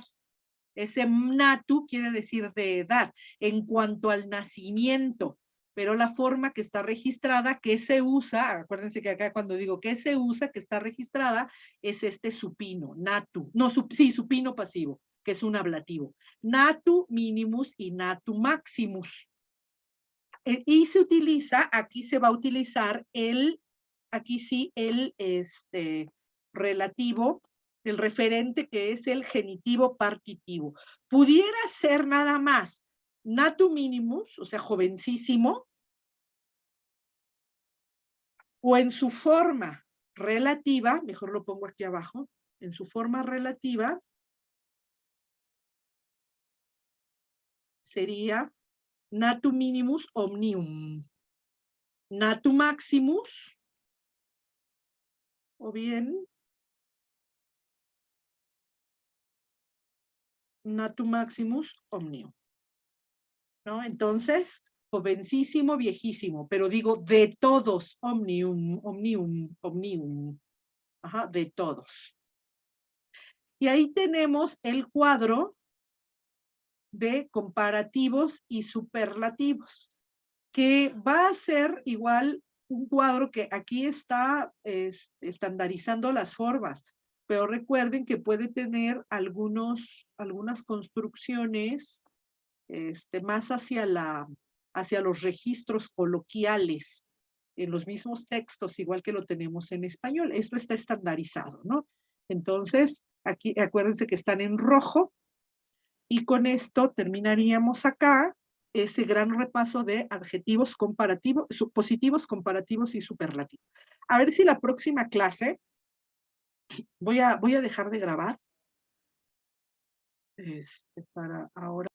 Ese natu quiere decir de edad, en cuanto al nacimiento, pero la forma que está registrada, que se usa, acuérdense que acá cuando digo que se usa, que está registrada, es este supino, natu, no, sí, supino pasivo, que es un ablativo. Natu minimus y natu maximus. Y se utiliza, aquí se va a utilizar aquí sí, el relativo, el referente que es el genitivo partitivo. Pudiera ser nada más natu minimus, o sea, jovencísimo, o en su forma relativa, mejor lo pongo aquí abajo, en su forma relativa, sería natu minimus omnium. Natu maximus, o bien natu maximus omnium. ¿No? Entonces, jovencísimo, viejísimo, pero digo de todos, omnium, omnium, omnium. Ajá, de todos. Y ahí tenemos el cuadro de comparativos y superlativos, que va a ser igual un cuadro que aquí está estandarizando las formas, pero recuerden que puede tener algunas construcciones más hacia los registros coloquiales en los mismos textos, igual que lo tenemos en español. Esto está estandarizado, ¿no? Entonces, aquí acuérdense que están en rojo, y con esto terminaríamos acá ese gran repaso de adjetivos comparativos, positivos, comparativos y superlativos. A ver si la próxima clase, voy a dejar de grabar para ahora.